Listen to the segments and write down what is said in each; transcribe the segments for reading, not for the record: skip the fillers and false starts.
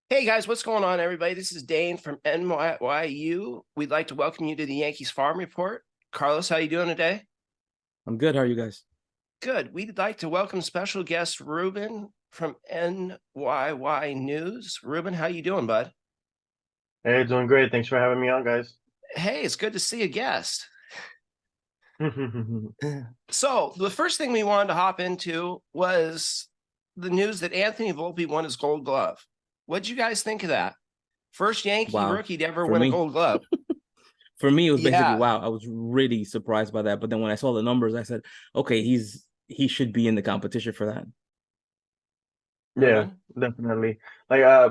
Hey guys, what's going on, everybody? This is Dane from NYYU. We'd like to welcome you to the Yankees Farm Report. Carlos, how you doing today? I'm good. How are you guys? Good. We'd like to welcome special guest Ruben from NYY News. Ruben, how you doing, bud? Hey, doing great. Thanks for having me on, guys. Hey, it's good to see a guest. So the first thing we wanted to hop into was the news that Anthony Volpe won his Gold Glove. What'd you guys think of that? First Yankee Wow. rookie to ever For win a me, Gold Glove. for me, it was basically Yeah. wow. I was really surprised by that. But then when I saw the numbers, I said, okay, he should be in the competition for that. Yeah, Ruben? definitely. Like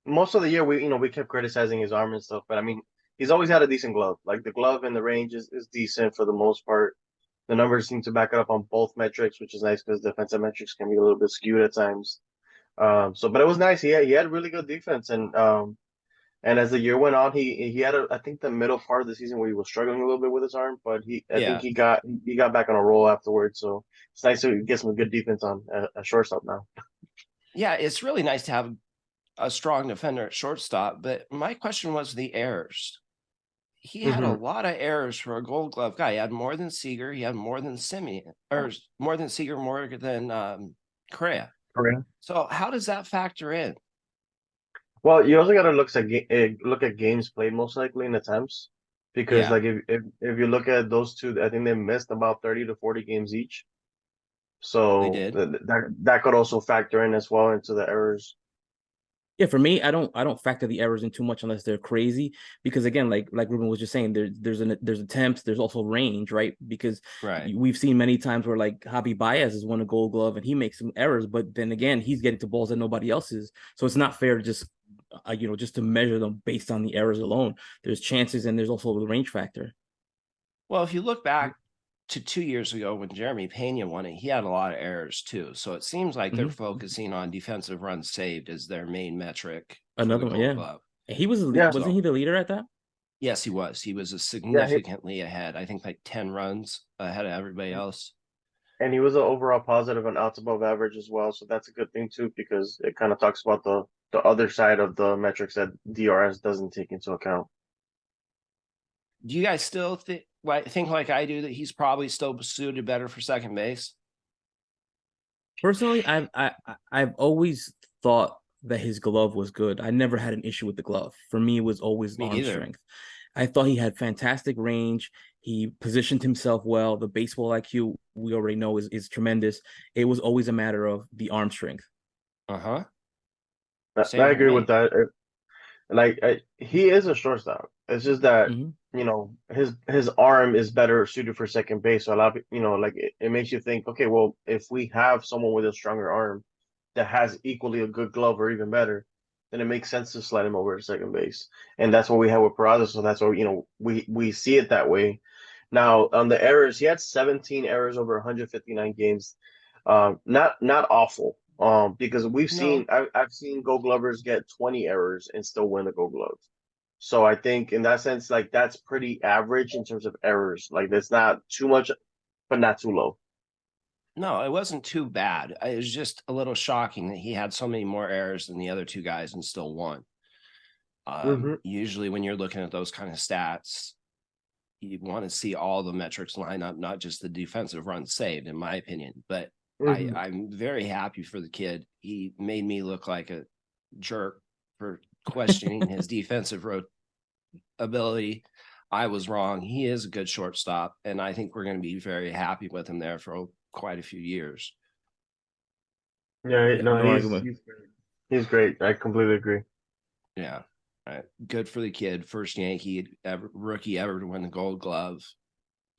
most of the year we kept criticizing his arm and stuff, but I mean he's always had a decent glove. Like the glove and the range is decent for the most part. The numbers seem to back it up on both metrics, which is nice because defensive metrics can be a little bit skewed at times. But it was nice. He had really good defense, and as the year went on, he had I think the middle part of the season where he was struggling a little bit with his arm, but I think Yeah. he got back on a roll afterwards. So it's nice to get some good defense on a shortstop now. Yeah, it's really nice to have a strong defender at shortstop. But my question was the errors. He had a Hmm. lot of errors for a Gold Glove guy. He had more than Seager. He had more than Simeon, or more than Seager, more than Correa. Okay. So how does that factor in? Well, you also got to look at games played most likely in attempts, because Yeah, like if you look at those two, I think they missed about 30 to 40 games each. they So did. that could also factor in as well into the errors. Yeah, for me, I don't factor the errors in too much unless they're crazy. Because again, like Ruben was just saying, there's attempts, there's also range, right? Because Right. we've seen many times where like Javi Baez has won a Gold Glove and he makes some errors, but then again, he's getting to balls that nobody else is. So it's not fair to just just to measure them based on the errors alone. There's chances and there's also the range factor. Well, if you look back to 2 years ago when Jeremy Pena won it, he had a lot of errors too. So it seems like they're Hmm. focusing on defensive runs saved as their main metric for the Another one, Gold yeah. Glove. He was Yeah, wasn't So he the leader at that? yes, he was. He was a yeah, significantly ahead. I think like 10 runs ahead of everybody else. and he was an overall positive and outs above average as well. So that's a good thing too, because it kind of talks about the other side of the metrics that DRS doesn't take into account. Do you guys still think like I do that he's probably still suited better for second base? Personally, I've always thought that his glove was good. I never had an issue with the glove. For me, it was always Me arm either. strength. I thought he had fantastic range. He positioned himself well. The baseball IQ we already know is tremendous. It was always a matter of the arm strength. Uh-huh. I Same for agree with me. that. He is a shortstop. It's just that Hmm. his arm is better suited for second base. So a lot of like it makes you think, okay, well, if we have someone with a stronger arm that has equally a good glove or even better, then it makes sense to slide him over to second base. And that's what we have with Peraza. So that's why we see it that way. Now on the errors, he had 17 errors over 159 games. Not awful. Because No. I've seen Gold Glovers get 20 errors and still win the Gold Glove. So I think in that sense, like that's pretty average in terms of errors. Like that's not too much, but not too low. No, it wasn't too bad. It was just a little shocking that he had so many more errors than the other two guys and still won. Hmm. Usually when you're looking at those kind of stats, you want to see all the metrics line up, not just the defensive runs saved, in my opinion. But Hmm. I'm very happy for the kid. He made me look like a jerk for questioning his defensive ability. I was wrong. He is a good shortstop, and I think we're going to be very happy with him there for quite a few years. Yeah, Yeah, no, no he's argument. he's great. He's great. I completely agree. Yeah. Good for the kid. First Yankee rookie ever to win the Gold Glove.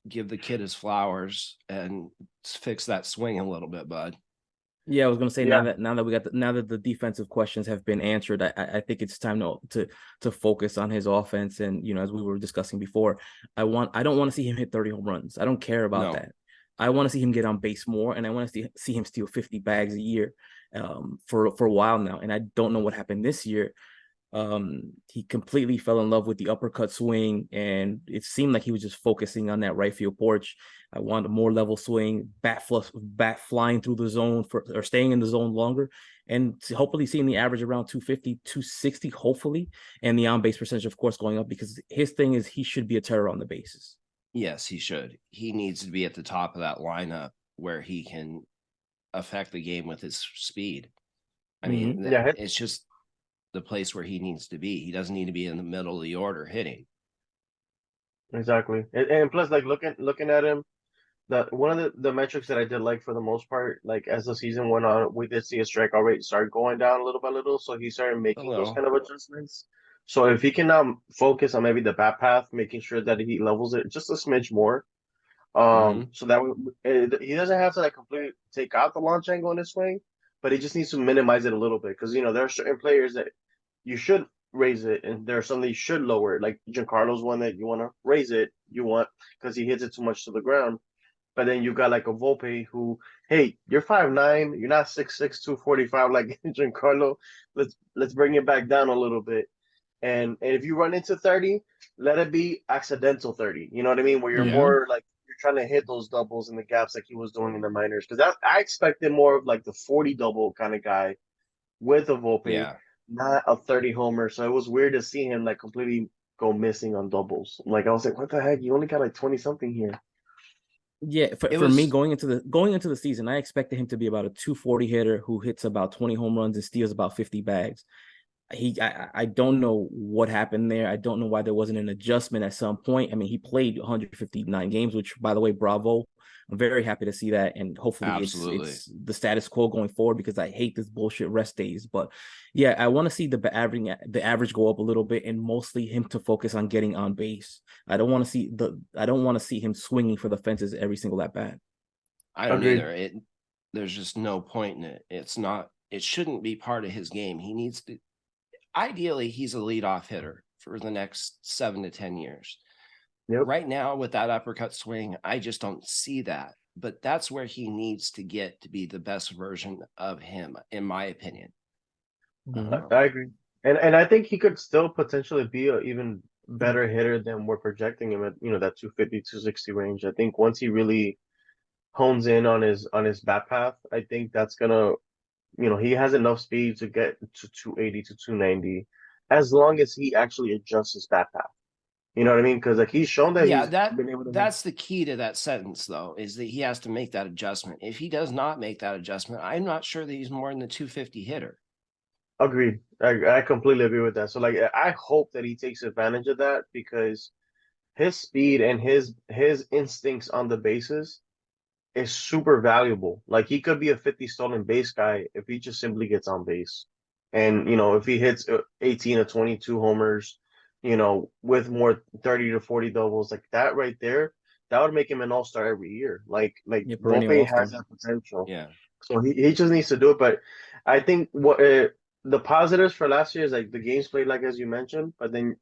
Give the kid his flowers and fix that swing a little bit, bud. Yeah, I was gonna say Yeah. now that now that the defensive questions have been answered, I think it's time to focus on his offense. And as we were discussing before, I don't want to see him hit 30 home runs. I don't care about No. that. I want to see him get on base more, and I want to see him steal 50 bags a year for a while now. And I don't know what happened this year. He completely fell in love with the uppercut swing, and it seemed like he was just focusing on that right field porch. I wanted a more level swing, bat flying through the zone or staying in the zone longer, and hopefully seeing the average around 250, 260, hopefully, and the on base percentage, of course, going up, because his thing is he should be a terror on the bases. Yes, he should. He needs to be at the top of that lineup where he can affect the game with his speed. I mean, it's just the place where he needs to be. He doesn't need to be in the middle of the order hitting. Exactly. And plus, like looking at him, one of the metrics that I did like for the most part, like as the season went on, we did see his strikeout rate start going down a little by little. So he started making those kind of adjustments. So if he can now focus on maybe the bat path, making sure that he levels it just a smidge more, so that he doesn't have to like completely take out the launch angle in his swing, but he just needs to minimize it a little bit, because there are certain players that you should raise it, and there are some that you should lower it. Like Giancarlo's one that you want to raise it, because he hits it too much to the ground. But then you got like a Volpe who, hey, you're 5'9", you're not 6'6", 245 like Giancarlo. Let's bring it back down a little bit. And if you run into 30, let it be accidental 30. You know what I mean? Where you're more like you're trying to hit those doubles in the gaps like he was doing in the minors. Because I expected more of like the 40 double kind of guy with a Volpe, not a 30 homer. So it was weird to see him like completely go missing on doubles. Like I was like, what the heck? You only got like 20 something here. Yeah, for me going into the season, I expected him to be about a 240 hitter who hits about 20 home runs and steals about 50 bags. I don't know what happened there. I don't know why there wasn't an adjustment at some point. I mean, he played 159 games, which, by the way, bravo. I'm very happy to see that, and hopefully it's the status quo going forward, because I hate this bullshit rest days. But yeah, I want to see the average go up a little bit, and mostly him to focus on getting on base. I don't want to see him swinging for the fences every single at bat. I don't either. There's just no point in it. It shouldn't be part of his game. He needs to. Ideally, he's a leadoff hitter for the next 7 to 10 years. Yep. Right now, with that uppercut swing, I just don't see that. But that's where he needs to get to be the best version of him, in my opinion. I agree. And I think he could still potentially be an even better hitter than we're projecting him at, that 250, 260 range. I think once he really hones in on his bat path, I think that's gonna, he has enough speed to get to 280 to 290, as long as he actually adjusts his bat path. You know what I mean? Because like he's shown that he's been able to. That's the key to that sentence, though, is that he has to make that adjustment. If he does not make that adjustment, I'm not sure that he's more than the 250 hitter. Agreed. I completely agree with that. So like I hope that he takes advantage of that, because his speed and his instincts on the bases is super valuable. Like he could be a 50 stolen base guy if he just simply gets on base. And if he hits 18 to 22 homers, with more 30 to 40 doubles, like that right there, that would make him an all-star every year. Like Volpe has that potential. Yeah. So he just needs to do it. But I think what the positives for last year is like the games played, like as you mentioned, but then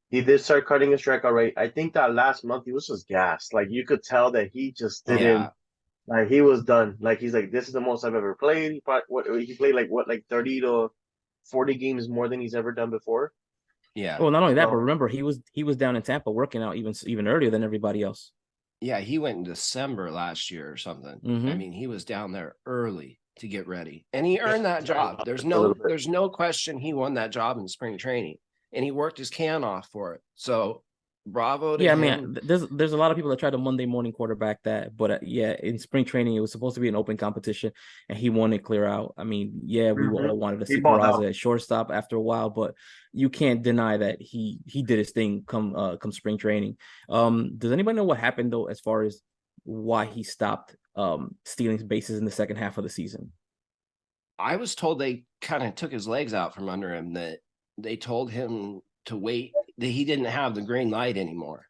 he did start cutting his strikeout rate. I think that last month he was just gassed. Like you could tell that he just didn't. Like he was done. Like he's like, this is the most I've ever played. He played like 30 to 40 games more than he's ever done before. Yeah. Well, not only that, but remember he was down in Tampa working out even earlier than everybody else. Yeah, he went in December last year or something. I mean, he was down there early to get ready, and he earned that job. There's no question he won that job in spring training, and he worked his can off for it. So bravo to him. I mean, there's a lot of people that try to Monday morning quarterback that, but in spring training it was supposed to be an open competition, and he won it clear out. I mean, we all wanted to see Peraza at shortstop after a while, but you can't deny that he did his thing come spring training. Does anybody know what happened though, as far as why he stopped stealing bases in the second half of the season? I was told they kind of took his legs out from under him, that they told him to wait, that he didn't have the green light anymore.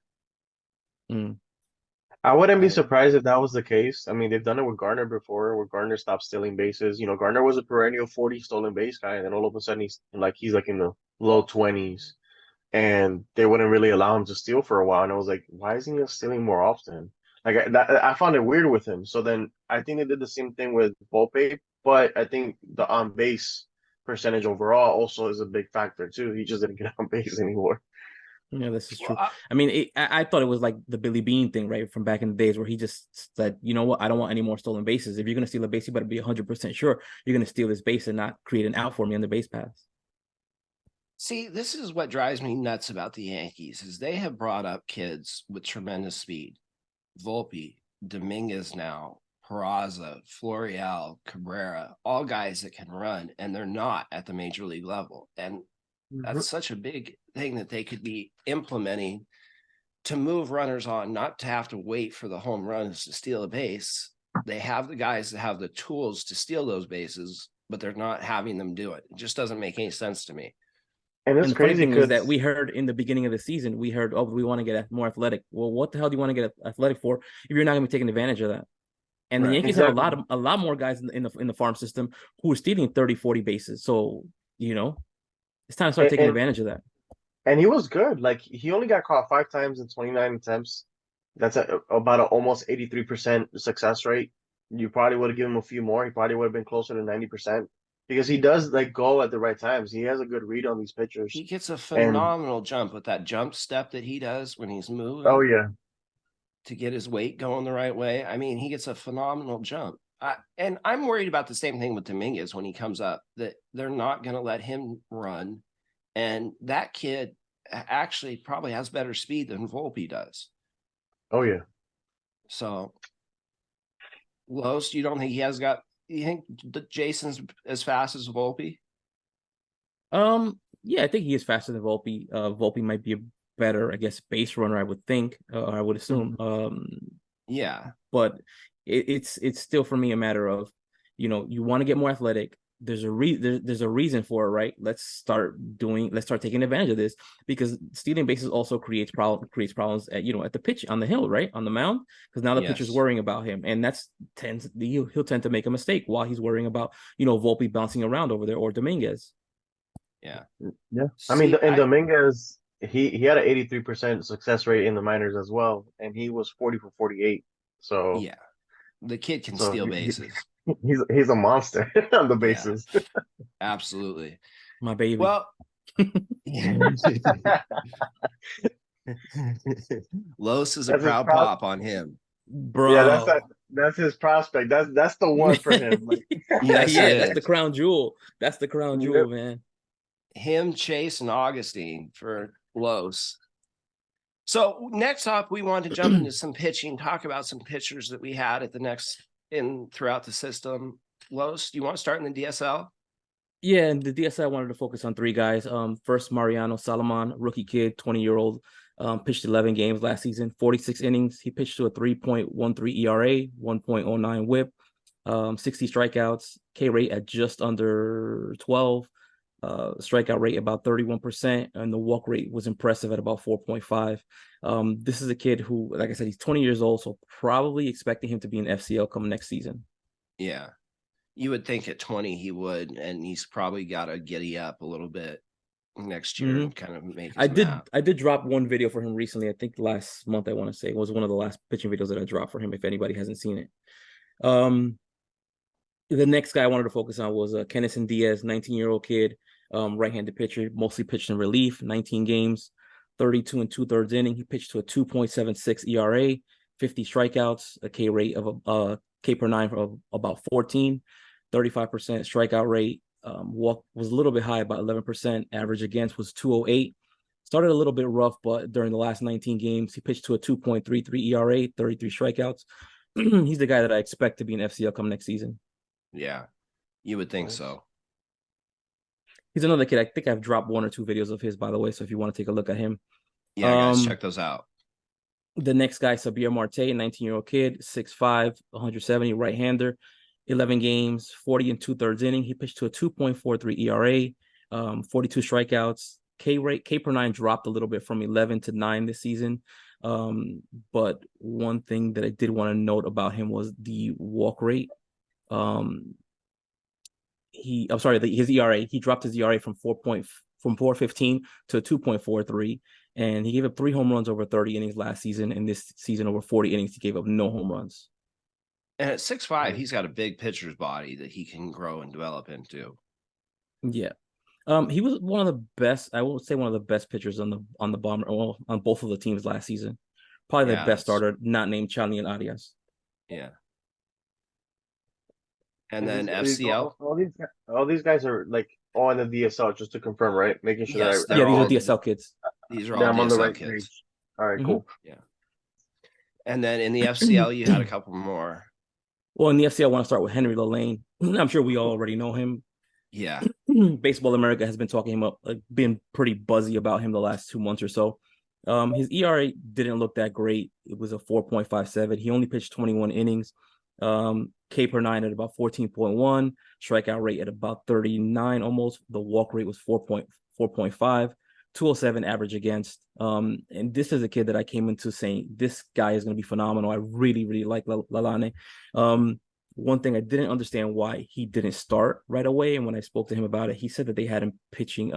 I wouldn't be surprised if that was the case. I mean, they've done it with Garner before, where Garner stopped stealing bases. Garner was a perennial 40 stolen base guy, and then all of a sudden he's like in the low 20s, and they wouldn't really allow him to steal for a while. And I was like, why isn't he stealing more often? Like I found it weird with him. So then I think they did the same thing with Volpe, but I think the on base percentage overall also is a big factor too. He just didn't get on base anymore. Yeah, this is true. Well, I mean, I thought it was like the Billy Bean thing, right, from back in the days where he just said, you know what, I don't want any more stolen bases. If you're going to steal a base, you better be 100% sure you're going to steal this base and not create an out for me on the base pass. see, this is what drives me nuts about the Yankees is they have brought up kids with tremendous speed. Volpe, Dominguez now, Peraza, Florial, Cabrera, all guys that can run, and they're not at the major league level. And that's such a big thing that they could be implementing to move runners on, not to have to wait for the home runs to steal a base. They have the guys that have the tools to steal those bases, but they're not having them do it. It just doesn't make any sense to me. And it's And the funny crazy thing is because that we heard in the beginning of the season, we heard, oh, we want to get more athletic. Well, what the hell do you want to get athletic for if you're not going to be taking advantage of that? And the Right. Yankees have a lot more guys in the farm system who are stealing 30, 40 bases. So, you know, it's time to start taking advantage of that. And he was good. Like he only got caught 5 times in 29 attempts. That's about an almost 83% success rate. You probably would have given him a few more. He probably would have been closer to 90% because he does like go at the right times. He has a good read on these pitchers. He gets a And phenomenal jump with that jump step that he does when he's moving. oh yeah, To get his weight going the right way. I mean, he gets a phenomenal jump. And I'm worried about the same thing with Dominguez when he comes up, that they're not going to let him run. And that kid actually probably has better speed than Volpe does. oh yeah. So, Los, you don't think he has got, you think Jason's as fast as Volpe? Yeah, I think he is faster than Volpe. Volpe might be a better, I guess, base runner, I would think, I would assume. Yeah. But it's still for me a matter of, you know, you want to get more athletic. There's a reason for it, right? Let's start taking advantage of this, because stealing bases also creates problems at, you know, at the pitch on the hill, right? On the mound, because now the pitcher's worrying about him, and he'll tend to make a mistake while he's worrying about, you know, Volpe bouncing around over there or Dominguez. Yeah. Yeah. I mean, Dominguez, he had an 83% success rate in the minors as well, and he was 40 for 48. So yeah, the kid can steal bases. He's a monster on the bases. Yeah, absolutely. My baby. Well, Los is a proud pop on him. Bro. Yeah, that's his prospect. That's the one for him. Like, that's the crown jewel. That's the crown jewel, man. Him, Chase, and Augustine for Los. So next up, we want to jump into some pitching, talk about some pitchers that we had at throughout the system. Los, do you want to start in the DSL? Yeah, and the DSL I wanted to focus on 3 guys. First, Mariano, Salomon, rookie kid, 20-year-old, pitched 11 games last season, 46 innings. He pitched to a 3.13 ERA, 1.09 WHIP, 60 strikeouts, K rate at just under 12, strikeout rate about 31%, and the walk rate was impressive at about 4.5. This is a kid who, like I said, he's 20 years old, so probably expecting him to be an FCL come next season. Yeah. You would think at 20 he would, and he's probably got to giddy up a little bit next year and kind of make his I did drop one video for him recently. I think last month, I want to say, was one of the last pitching videos that I dropped for him, if anybody hasn't seen it. The next guy I wanted to focus on was Keninson Diaz, 19-year-old kid, right-handed pitcher, mostly pitched in relief, 19 games, 32 and 2/3 inning. He pitched to a 2.76 ERA, 50 strikeouts, a K rate of K per 9 of about 14, 35% strikeout rate. Walk was a little bit high, about 11%. Average against was 208. Started a little bit rough, but during the last 19 games, he pitched to a 2.33 ERA, 33 strikeouts. He's the guy that I expect to be an FCL come next season. Yeah, you would think so. He's another kid. I think I've dropped 1 or 2 videos of his, by the way. So if you want to take a look at him. Yeah, guys, check those out. The next guy, Sabier Marte, 19-year-old kid, 6'5", 170, right-hander, 11 games, 40 and 2/3 inning. He pitched to a 2.43 ERA, 42 strikeouts. K per 9 dropped a little bit from 11 to 9 this season. But one thing that I did want to note about him was the walk rate. His ERA. He dropped his ERA from 4.15 to 2.43, and he gave up 3 home runs over 30 innings last season. And this season, over 40 innings, he gave up no home runs. And at 6'5", he's got a big pitcher's body that he can grow and develop into. Yeah. He was one of the best. I won't say one of the best pitchers on the bomber. Well, on both of the teams last season. Probably the Yeah, best starter, not named Chalniel and Arias. yeah. And And then these FCL. all these guys are like all in the DSL, just to confirm, right? Making sure Yes, that Yeah, they're these are all DSL kids. these are that all I'm on the DSL right kids. page. All right, Hmm cool. Yeah. And then in the FCL, you had a couple more. Well, in the FC, I want to start with Henry Lalane. I'm sure we all already know him. Yeah. Baseball America has been talking him up, like, been pretty buzzy about him the last 2 months or so. His ERA didn't look that great. It was a 4.57. He only pitched 21 innings. K per nine at about 14.1, strikeout rate at about 39 almost. The walk rate was 4.5, 207 average against. And this is a kid that I came into saying this guy is going to be phenomenal. I really, really like Lalane. One thing I didn't understand why he didn't start right away. And when I spoke to him about it, he said that they had him pitching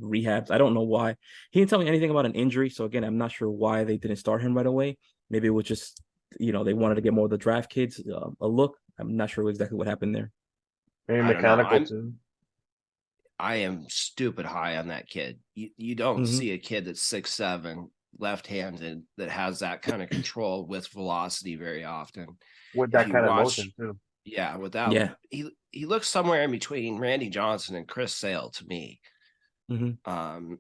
rehabs. I don't know why. He didn't tell me anything about an injury. So again, I'm not sure why they didn't start him right away. Maybe it was just, they wanted to get more of the draft kids a look. I'm not sure exactly what happened there. Maybe I don't know. mechanical too. I am stupid high on that kid. You don't Mm-hmm. see a kid that's 6'7", left-handed, that has that kind of control with velocity very often. With If that you kind of watch, motion too. yeah, without Yeah. he looks somewhere in between Randy Johnson and Chris Sale to me. Mm-hmm.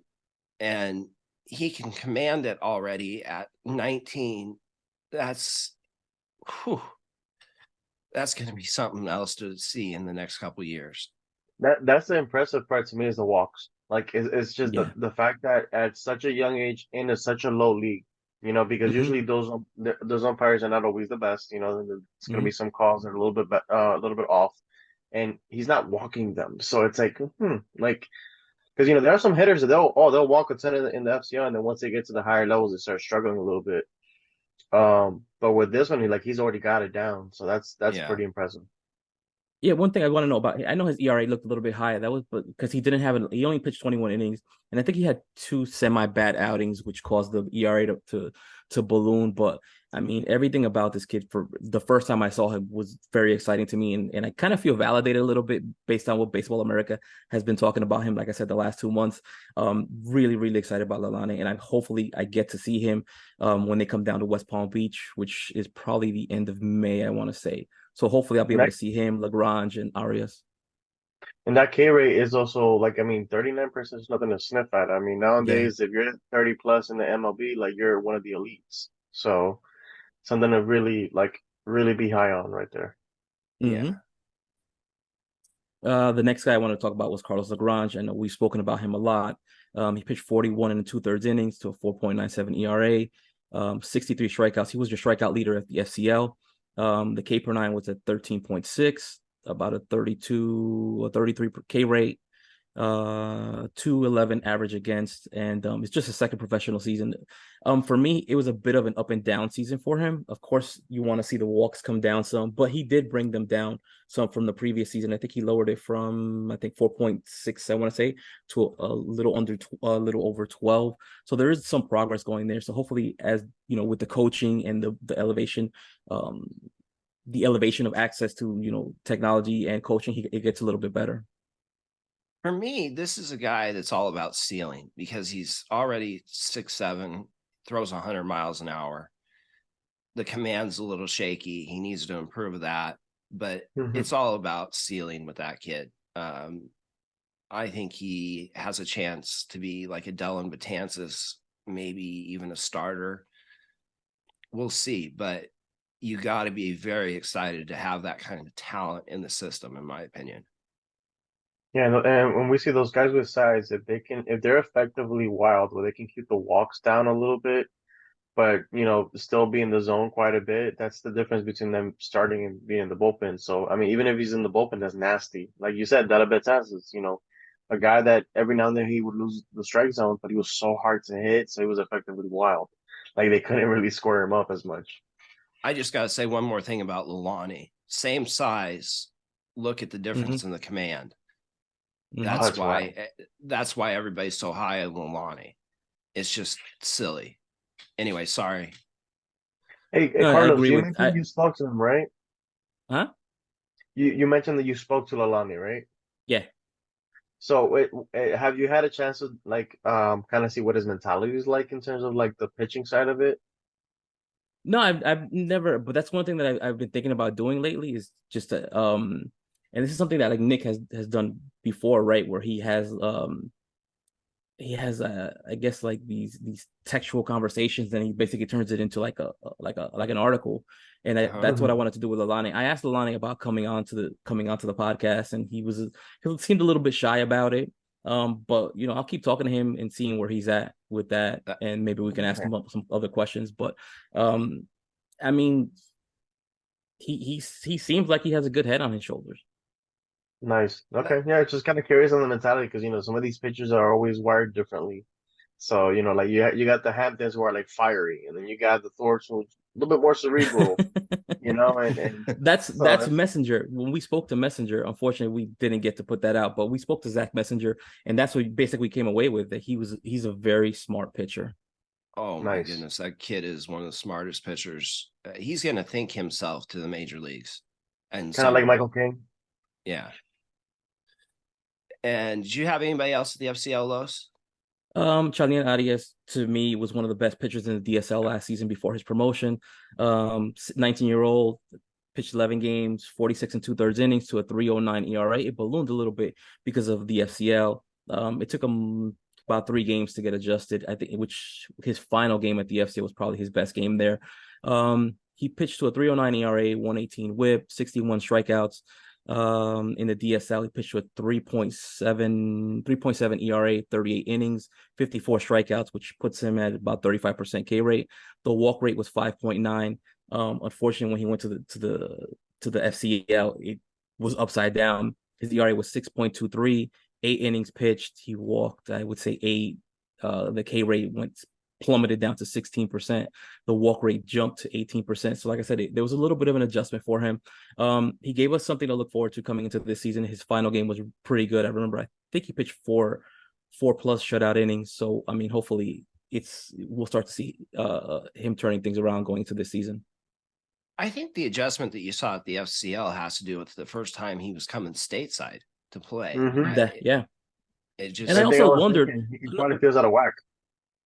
And he can command it already at 19. That's whew, that's going to be something else to see in the next couple of years. That's the impressive part to me is the walks. Like it's just Yeah. the fact that at such a young age in such a low league, because Mm-hmm. usually those umpires are not always the best. It's gonna Mm-hmm. be some calls that are a little bit off, and he's not walking them. So it's like, like because there are some hitters that they'll walk a ton in the FCL, and then once they get to the higher levels, they start struggling a little bit. But with this one, he's already got it down, so that's Yeah. pretty impressive. Yeah, one thing I want to know about, I know his ERA looked a little bit high. That was because he only pitched 21 innings, and I think he had two semi-bad outings, which caused the ERA to balloon. But I mean, everything about this kid for the first time I saw him was very exciting to me, and I kind of feel validated a little bit based on what Baseball America has been talking about him. Like I said, the last 2 months, really, really excited about Lalane, and hopefully I get to see him when they come down to West Palm Beach, which is probably the end of May, I want to say. So hopefully I'll be able to see him, Lagrange, and Arias. And that K rate is also like, 39% is nothing to sniff at. I mean, Yeah. nowadays, if you're 30 plus in the MLB, like you're one of the elites. So something to really be high on right there. Yeah. Mm-hmm. The next guy I want to talk about was Carlos Lagrange. I know we've spoken about him a lot. He pitched 41 and 2/3 innings to a 4.97 ERA, 63 strikeouts. He was your strikeout leader at the FCL. The K per nine was at 13.6, about a 33 K rate, 211 average against, and it's just a second professional season. For me, it was a bit of an up and down season for him. Of course, you want to see the walks come down some, but he did bring them down some from the previous season. I think he lowered it from 4.6, I want to say, to a little a little over 12. So there is some progress going there. So hopefully, as with the coaching and the elevation, the elevation of access to technology and coaching, it gets a little bit better. For me, this is a guy that's all about ceiling because he's already 6'7", throws 100 miles an hour. The command's a little shaky. He needs to improve that, but it's all about ceiling with that kid. I think he has a chance to be like a Dylan Betances, maybe even a starter. We'll see, but you got to be very excited to have that kind of talent in the system, in my opinion. Yeah, and when we see those guys with size, if they're effectively wild, where they can keep the walks down a little bit, but still be in the zone quite a bit. That's the difference between them starting and being in the bullpen. So I mean, even if he's in the bullpen, that's nasty. Like you said, Della Betances is a guy that every now and then he would lose the strike zone, but he was so hard to hit, so he was effectively wild. Like they couldn't really square him up as much. I just got to say one more thing about Lalane. Same size. Look at the difference Mm-hmm. in the command. Mm-hmm. That's Wild. why everybody's so high on Lalane. It's just silly. Anyway, sorry. Hey, No, I Carlos, agree you with mentioned you spoke to him, right? huh? You mentioned that you spoke to Lalani, right? Yeah. So have you had a chance to like kind of see what his mentality is like in terms of like the pitching side of it? No, I've never, but that's one thing that I've been thinking about doing lately is just to, and this is something that like Nick has done before, right? Where he has I guess like these textual conversations, and he basically turns it into like like an article, and Uh-huh. that's what I Mhm. wanted to do with Lalane. I asked Lalane about coming onto the podcast, and he seemed a little bit shy about it. But I'll keep talking to him and seeing where he's at with that, That, and maybe we can ask Okay. him some other questions. But um, I mean, he seems like he has a good head on his shoulders. Nice. that Okay. Yeah, it's just kind of curious on the mentality because some of these pitchers are always wired differently. So like you got the Hamptons who are like fiery, and then you got the Thorpes who's a little bit more cerebral. And so That's Messenger. When we spoke to Messenger, unfortunately, we didn't get to put that out, but we spoke to Zach Messenger, and that's what basically came away with that he's a very smart pitcher. oh my nice. goodness, that kid is one of the smartest pitchers. He's going to think himself to the major leagues and Kind of some like point. Michael King. Yeah. And did you have anybody else at the FCL, Los? Chalniel Arias to me was one of the best pitchers in the DSL last season before his promotion. 19-year-old, pitched 11 games, 46 and two-thirds innings to a 3.09 ERA. It ballooned a little bit because of the FCL. It took him about 3 games to get adjusted. I think, which his final game at the FCL was probably his best game there. He pitched to a 3.09 ERA, 118 WHIP, 61 strikeouts. In the DSL, he pitched with 3.7 ERA, 38 innings, 54 strikeouts, which puts him at about 35% K rate. The walk rate was 5.9. Unfortunately, when he went to the FCL, it was upside down. His ERA was 6.23, 8 innings pitched. He walked, I would say, 8. The K rate plummeted down to 16%. The walk rate jumped to 18%. So, like I said, there was a little bit of an adjustment for him. He gave us something to look forward to coming into this season. His final game was pretty good. I remember, I think he pitched four plus shutout innings. So, I mean, hopefully, we'll start to see him turning things around going into this season. I think the adjustment that you saw at the FCL has to do with the first time he was coming stateside to play. Mm-hmm. Yeah. It And I Same just, thing I also was wondered, thinking. He probably feels out of whack.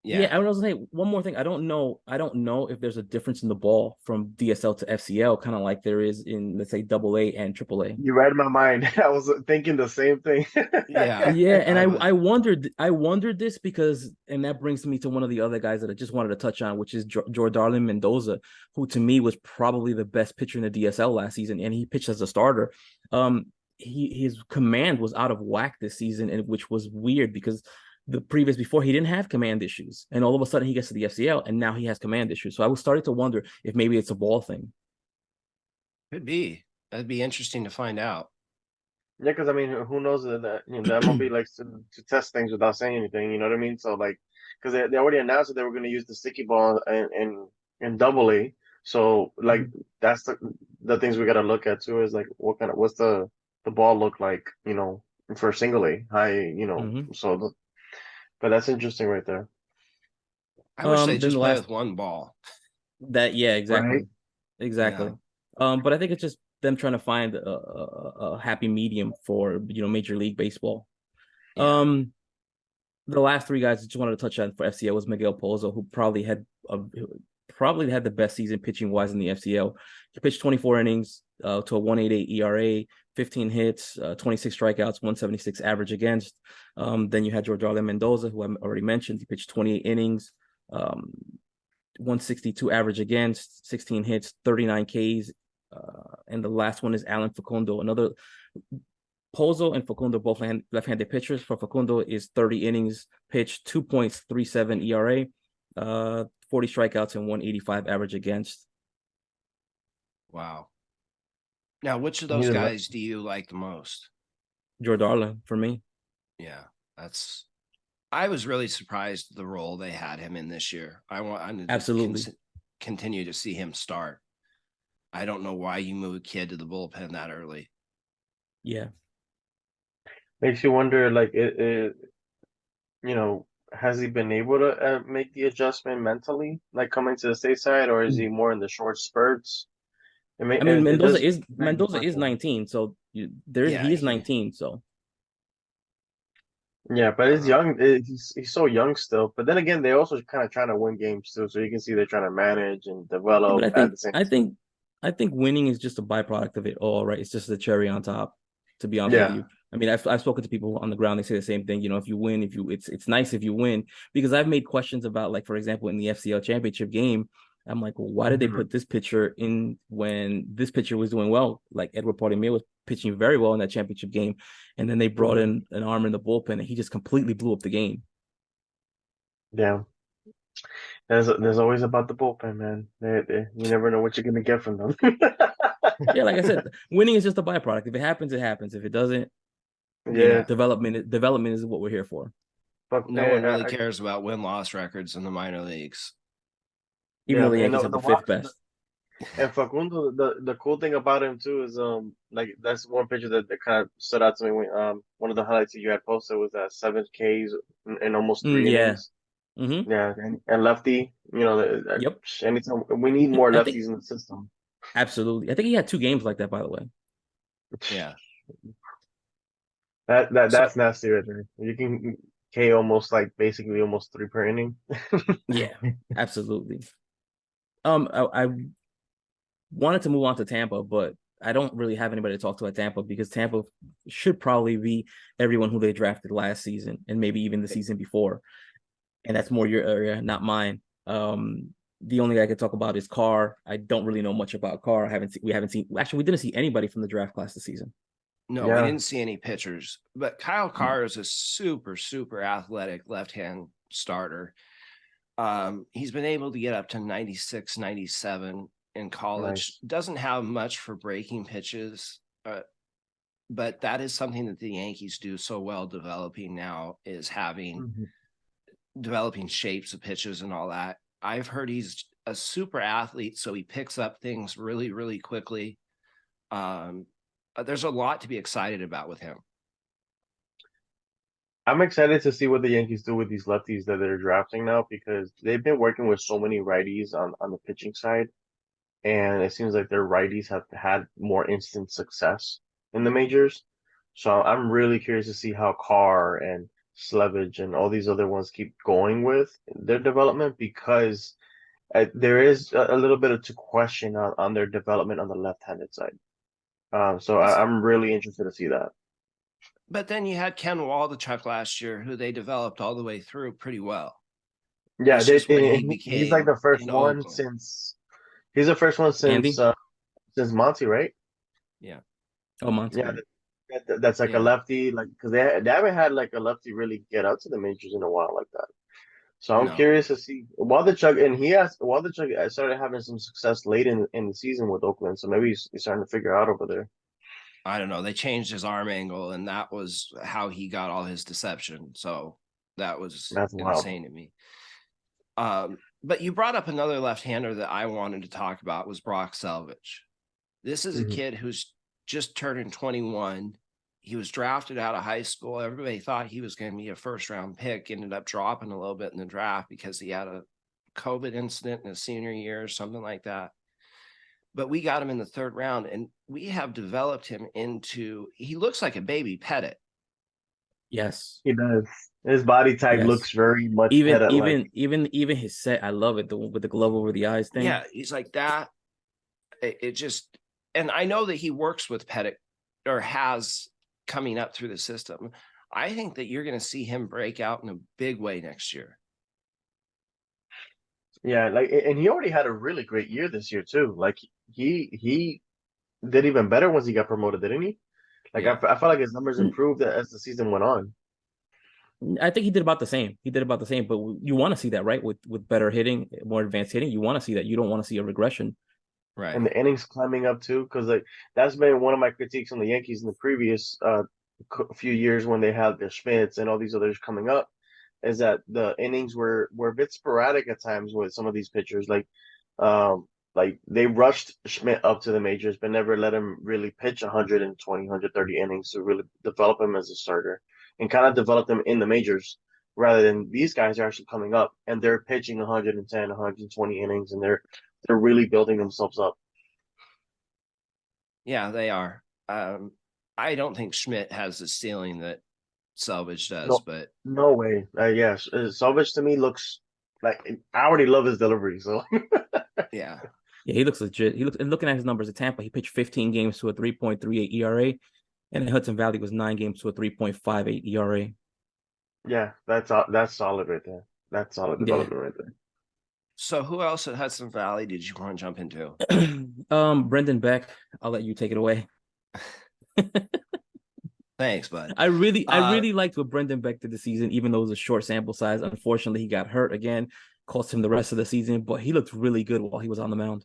yeah, yeah. I was gonna say one more thing. I don't know if there's a difference in the ball from DSL to FCL, kind of like there is in, let's say, AA and AAA. You read my mind. I was thinking the same thing. Yeah. Yeah, and I was, I wondered this because, and that brings me to one of the other guys that I just wanted to touch on, which is Jordan Mendoza, who to me was probably the best pitcher in the DSL last season, and he pitched as a starter. His command was out of whack this season, and which was weird because the previous before he didn't have command issues, and all of a sudden he gets to the FCL, and now he has command issues. So I was starting to wonder if maybe it's a ball thing. could be. That'd be interesting to find out. Yeah, because I mean, who knows that the MLB likes to test things without saying anything. You know what I mean? So like, because they already announced that they were going to use the sticky ball in Double A. So like, that's the things we got to look at too. Is like, what's the ball look like? For single A high. Mm-hmm. But that's interesting right there. I wish they Then the just play last with one ball. that yeah, Right. exactly. Yeah. Exactly. But I think it's just them trying to find a happy medium for Major League Baseball. Yeah. Um, the last 3 guys I just wanted to touch on for FCL was Miguel Pozo, who probably had the best season pitching wise in the FCL. He pitched 24 innings to a 1.88 ERA, 15 hits, 26 strikeouts, 176 average against. Then you had Jordan Mendoza, who I already mentioned. He pitched 28 innings, 162 average against, 16 hits, 39 Ks. And the last one is Alan Facundo. Another Pozo and Facundo, both left-handed pitchers. For Facundo is 30 innings pitched, 2.37 ERA, 40 strikeouts, and 185 average against. Wow. Now, which of those He's a, guys do you like the most? Jordan for me. Yeah. I was really surprised the role they had him in this year. I need Absolutely. to continue to see him start. I don't know why you move a kid to the bullpen that early. Yeah. makes you wonder, like has he been able to make the adjustment mentally, like coming to the stateside, or is he more in the short spurts? I mean, It does beg the Mendoza is question. 19, so he is Yeah, 19, so Yeah, but it's Uh, young. He's so young still. But then again, they're also kind of trying to win games too. So you can see they're trying to manage and Yeah, but develop I at think the same I time. think I think winning is just a byproduct of it all, right? It's just the cherry on top, to be honest with Yeah. you. I mean, I've spoken to people on the ground. They say the same thing. You know, if you win, if you it's nice if you win, because I've made questions about, like, for example, in the FCL championship game, I'm like, well, why did they Mhm. put this pitcher in when this pitcher was doing well? Like Edward Portemir was pitching very well in that championship game, and then they brought Mhm. in an arm in the bullpen, and he just completely blew up the game. Yeah. There's always about the bullpen, man. You never know what you're gonna get from them. Yeah, like I said, winning is just a byproduct. If it happens, it happens. If it doesn't, Yeah. development is what we're here for. But no one really cares about win-loss records in the minor leagues. Even yeah, though the and Yankees the, have the the fifth wild- best. and Facundo, the cool thing about him too is like that's one picture that kind of stood out to me when one of the highlights that you had posted was that 7 Ks in almost three Yeah. innings. Mm-hmm. Yeah, and lefty, Yep. anytime we need more I think lefties in the system. absolutely. I think he had two games like that, by the way. Yeah. So That's nasty right there. You can K almost like basically almost three per inning. Yeah, absolutely. I wanted to move on to Tampa, but I don't really have anybody to talk to at Tampa because Tampa should probably be everyone who they drafted last season and maybe even the season before. And that's more your area, not mine. The only guy I could talk about is Carr. I don't really know much about Carr. We haven't seen actually we didn't see anybody from the draft class this season. no, we Yeah. didn't see any pitchers, but Kyle No. Carr is a super, super athletic left-hand starter. He's been able to get up to 96, 97 in college. Nice. Doesn't have much for breaking pitches, but that is something that the Yankees do so well developing now is having Mhm. developing shapes of pitches and all that. I've heard he's a super athlete, so he picks up things really, really quickly. Um, there's a lot to be excited about with him. I'm excited to see what the Yankees do with these lefties that they're drafting now because they've been working with so many righties on the pitching side, and it seems like their righties have had more instant success in the majors. So I'm really curious to see how Carr and Selvidge and all these other ones keep going with their development because there is a little bit of to question on their development on the left-handed side. So I'm really interested to see that. But then you had Ken Waldichuk last year, who they developed all the way through pretty well. Yeah, It's just when he he's like became the first in one Oakland. since he's the first one Andy? since Monty, right? Yeah. Oh, Monte, Yeah, right. that's like a Yeah. lefty, like because they haven't had like a lefty really get out to the majors in a while like that. So I'm No, curious to see Waldichuk, and Waldichuk started having some success late in the season with Oakland, so maybe he's starting to figure out over there. I don't know. They changed his arm angle, and that was how he got all his deception. So that was That's wild. insane to me. But you brought up another left-hander that I wanted to talk about was Brock Selvidge. This is a Mhm. kid who's just turning 21. He was drafted out of high school. Everybody thought he was going to be a first-round pick. Ended up dropping a little bit in the draft because he had a COVID incident in his senior year or something like that. But we got him in the third round, and we have developed him into. He looks like a baby Pettit. Yes. He does. His body type Yes. looks very much Even Pettit like. even even even his set, I love it. The one with the glove over the eyes thing. Yeah, he's like that. It just, and I know that he works with Pettit or has coming up through the system. I think that you're going to see him break out in a big way next year. Yeah, like and he already had a really great year this year too. Like he did even better once he got promoted, didn't he? Like Yeah. I felt like his numbers improved as the season went on. I think he did about the same. He did about the same, but you want to see that, right? With better hitting, more advanced hitting, you want to see that. You don't want to see a regression. And Right. the innings climbing up too, because like that's been one of my critiques on the Yankees in the previous few years when they had their Schmitz and all these others coming up, is that the innings were a bit sporadic at times with some of these pitchers. Like they rushed Schmidt up to the majors, but never let him really pitch 120, 130 innings to really develop him as a starter and kind of develop him in the majors. Rather than these guys are actually coming up and they're pitching 110, 120 innings, and they're really building themselves up. Yeah, they are. I don't think Schmidt has the ceiling that Selvidge does, No, but no way. Yes, Salvage to me looks like I already love his delivery. So yeah. Yeah, he looks legit. He looks, and looking at his numbers at Tampa, he pitched 15 games to a 3.38 ERA, and in Hudson Valley was 9 games to a 3.58 ERA. yeah, that's solid right there. That's solid Yeah. development right there. So who else at Hudson Valley did you want to jump into? Brendan Beck, I'll let you take it away. Thanks, bud. I really liked what Brendan Beck did this season, even though it was a short sample size. Unfortunately, he got hurt again, cost him the rest of the season, but he looked really good while he was on the mound.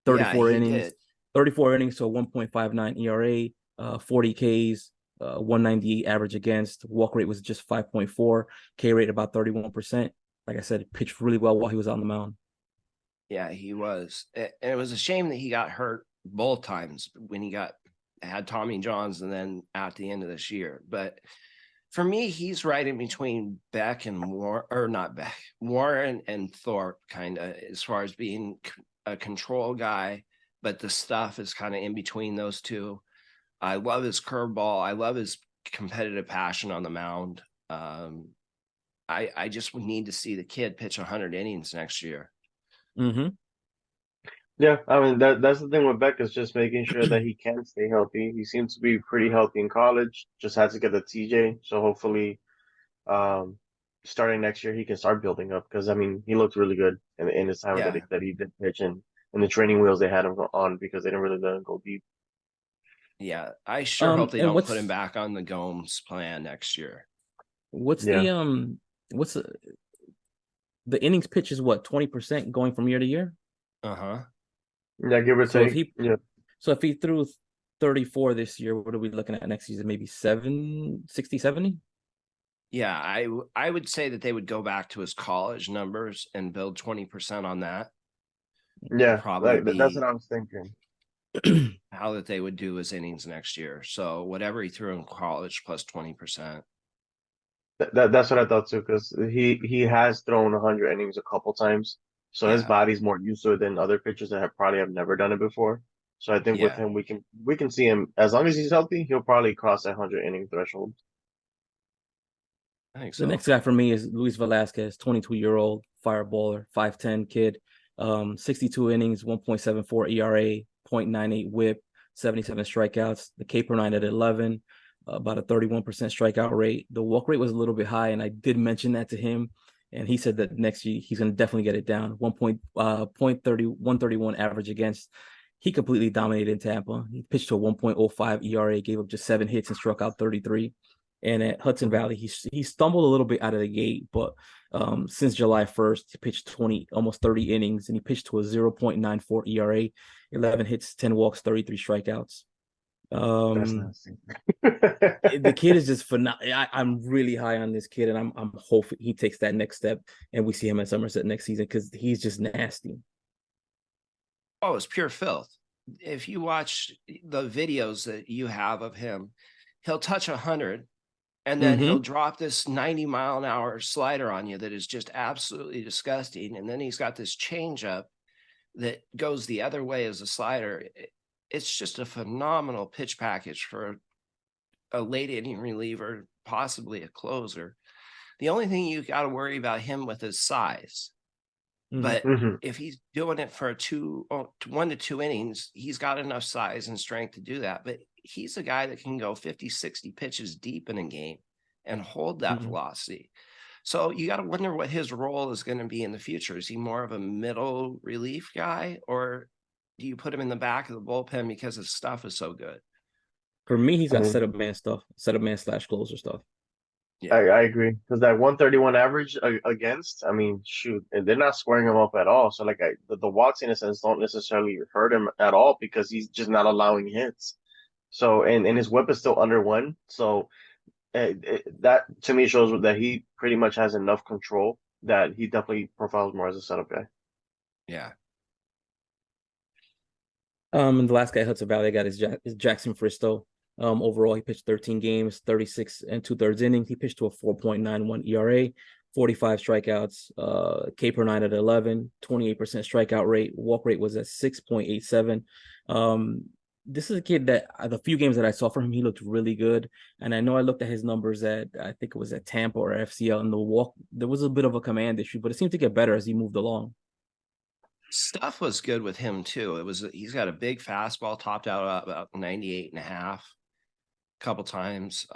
Yeah, 34 he innings, did. 34 innings to a 1.59 ERA, 40 Ks, 198 average against. Walk rate was just 5.4, K rate about 31%. Like I said, pitched really well while he was on the mound. Yeah, he was. And it was a shame that he got hurt both times when he had Tommy Johns and then at the end of this year. But for me, he's right in between Beck and Warren and Thorpe, kind of, as far as being a control guy, but the stuff is kind of in between those two. I love his curveball. I love his competitive passion on the mound. I just need to see the kid pitch 100 innings next year. Mm-hmm. Yeah, I mean that's the thing with Beck is just making sure that he can stay healthy. He seems to be pretty healthy in college. Just has to get the TJ. So hopefully, um, starting next year he can start building up because I mean he looked really good in his time Yeah. that he did pitch and the training wheels they had him on because they didn't really let him go deep. Yeah, I sure hope they And don't put him back on the Gomes plan next year. what's Yeah. what's the innings pitch is what, 20% going from year to year? Uh-huh. Yeah, give or So if take. he Yeah. so if he threw 34 this year, what are we looking at next season? Maybe 60, 70? Yeah, I would say that they would go back to his college numbers and build 20% on that. Yeah, Probably that's be what I was thinking. how that they would do his innings next year. So whatever he threw in college plus 20%. That's what I thought too, because he has thrown 100 innings a couple times, so his Yeah. body's more used to it than other pitchers that have probably have never done it before. So I think with Yeah, him, we can see him as long as he's healthy, he'll probably cross that 100 inning threshold. I think The so. next guy for me is Luis Velasquez, 22-year-old fireballer, 5'10" kid, 62 innings, 1.74 ERA, 0.98 WHIP, 77 strikeouts. The K per nine at 11, about a 31% strikeout rate. The walk rate was a little bit high, and I did mention that to him, and he said that next year he's going to definitely get it down. 131 average against. He completely dominated in Tampa. He pitched to a 1.05 ERA, gave up just 7 hits and struck out 33. And at Hudson Valley, he stumbled a little bit out of the gate, but since July 1st, he pitched almost 30 innings, and he pitched to a 0.94 ERA, 11 hits, 10 walks, 33 strikeouts. That's nasty. The kid is just phenomenal. I'm really high on this kid, and I'm hoping he takes that next step, and we see him at Somerset next season because he's just nasty. Oh, it's pure filth. If you watch the videos that you have of him, he'll touch 100 and then he'll drop this 90-mile-an-hour slider on you that is just absolutely disgusting. And then he's got this changeup that goes the other way as a slider. It's just a phenomenal pitch package for a late inning reliever, possibly a closer. The only thing you got to worry about him with is size. But if he's doing it for 1 to 2 innings, he's got enough size and strength to do that. But he's a guy that can go 50, 60 pitches deep in a game and hold that velocity. So you got to wonder what his role is going to be in the future. Is he more of a middle relief guy, or do you put him in the back of the bullpen because his stuff is so good? For me, he's got setup man / closer stuff. Yeah, I agree because that 131 average against, I mean, shoot, and they're not squaring him up at all. So like the walks in a sense don't necessarily hurt him at all because he's just not allowing hits. So and his whip is still under 1. So that to me shows that he pretty much has enough control that he definitely profiles more as a setup guy. yeah. And the last guy at Hudson Valley I got is Jackson Fristoe. Overall, he pitched 13 games, 36 and 2/3 innings. He pitched to a 4.91 ERA, 45 strikeouts, K per nine at 11, 28% strikeout rate. Walk rate was at 6.87. this is a kid that the few games that I saw from him, he looked really good. And I know I looked at his numbers at, I think it was at Tampa or FCL, and the walk, there was a bit of a command issue, but it seemed to get better as he moved along. Stuff was good with him too. He's got a big fastball, topped out about 98 and a half a couple times.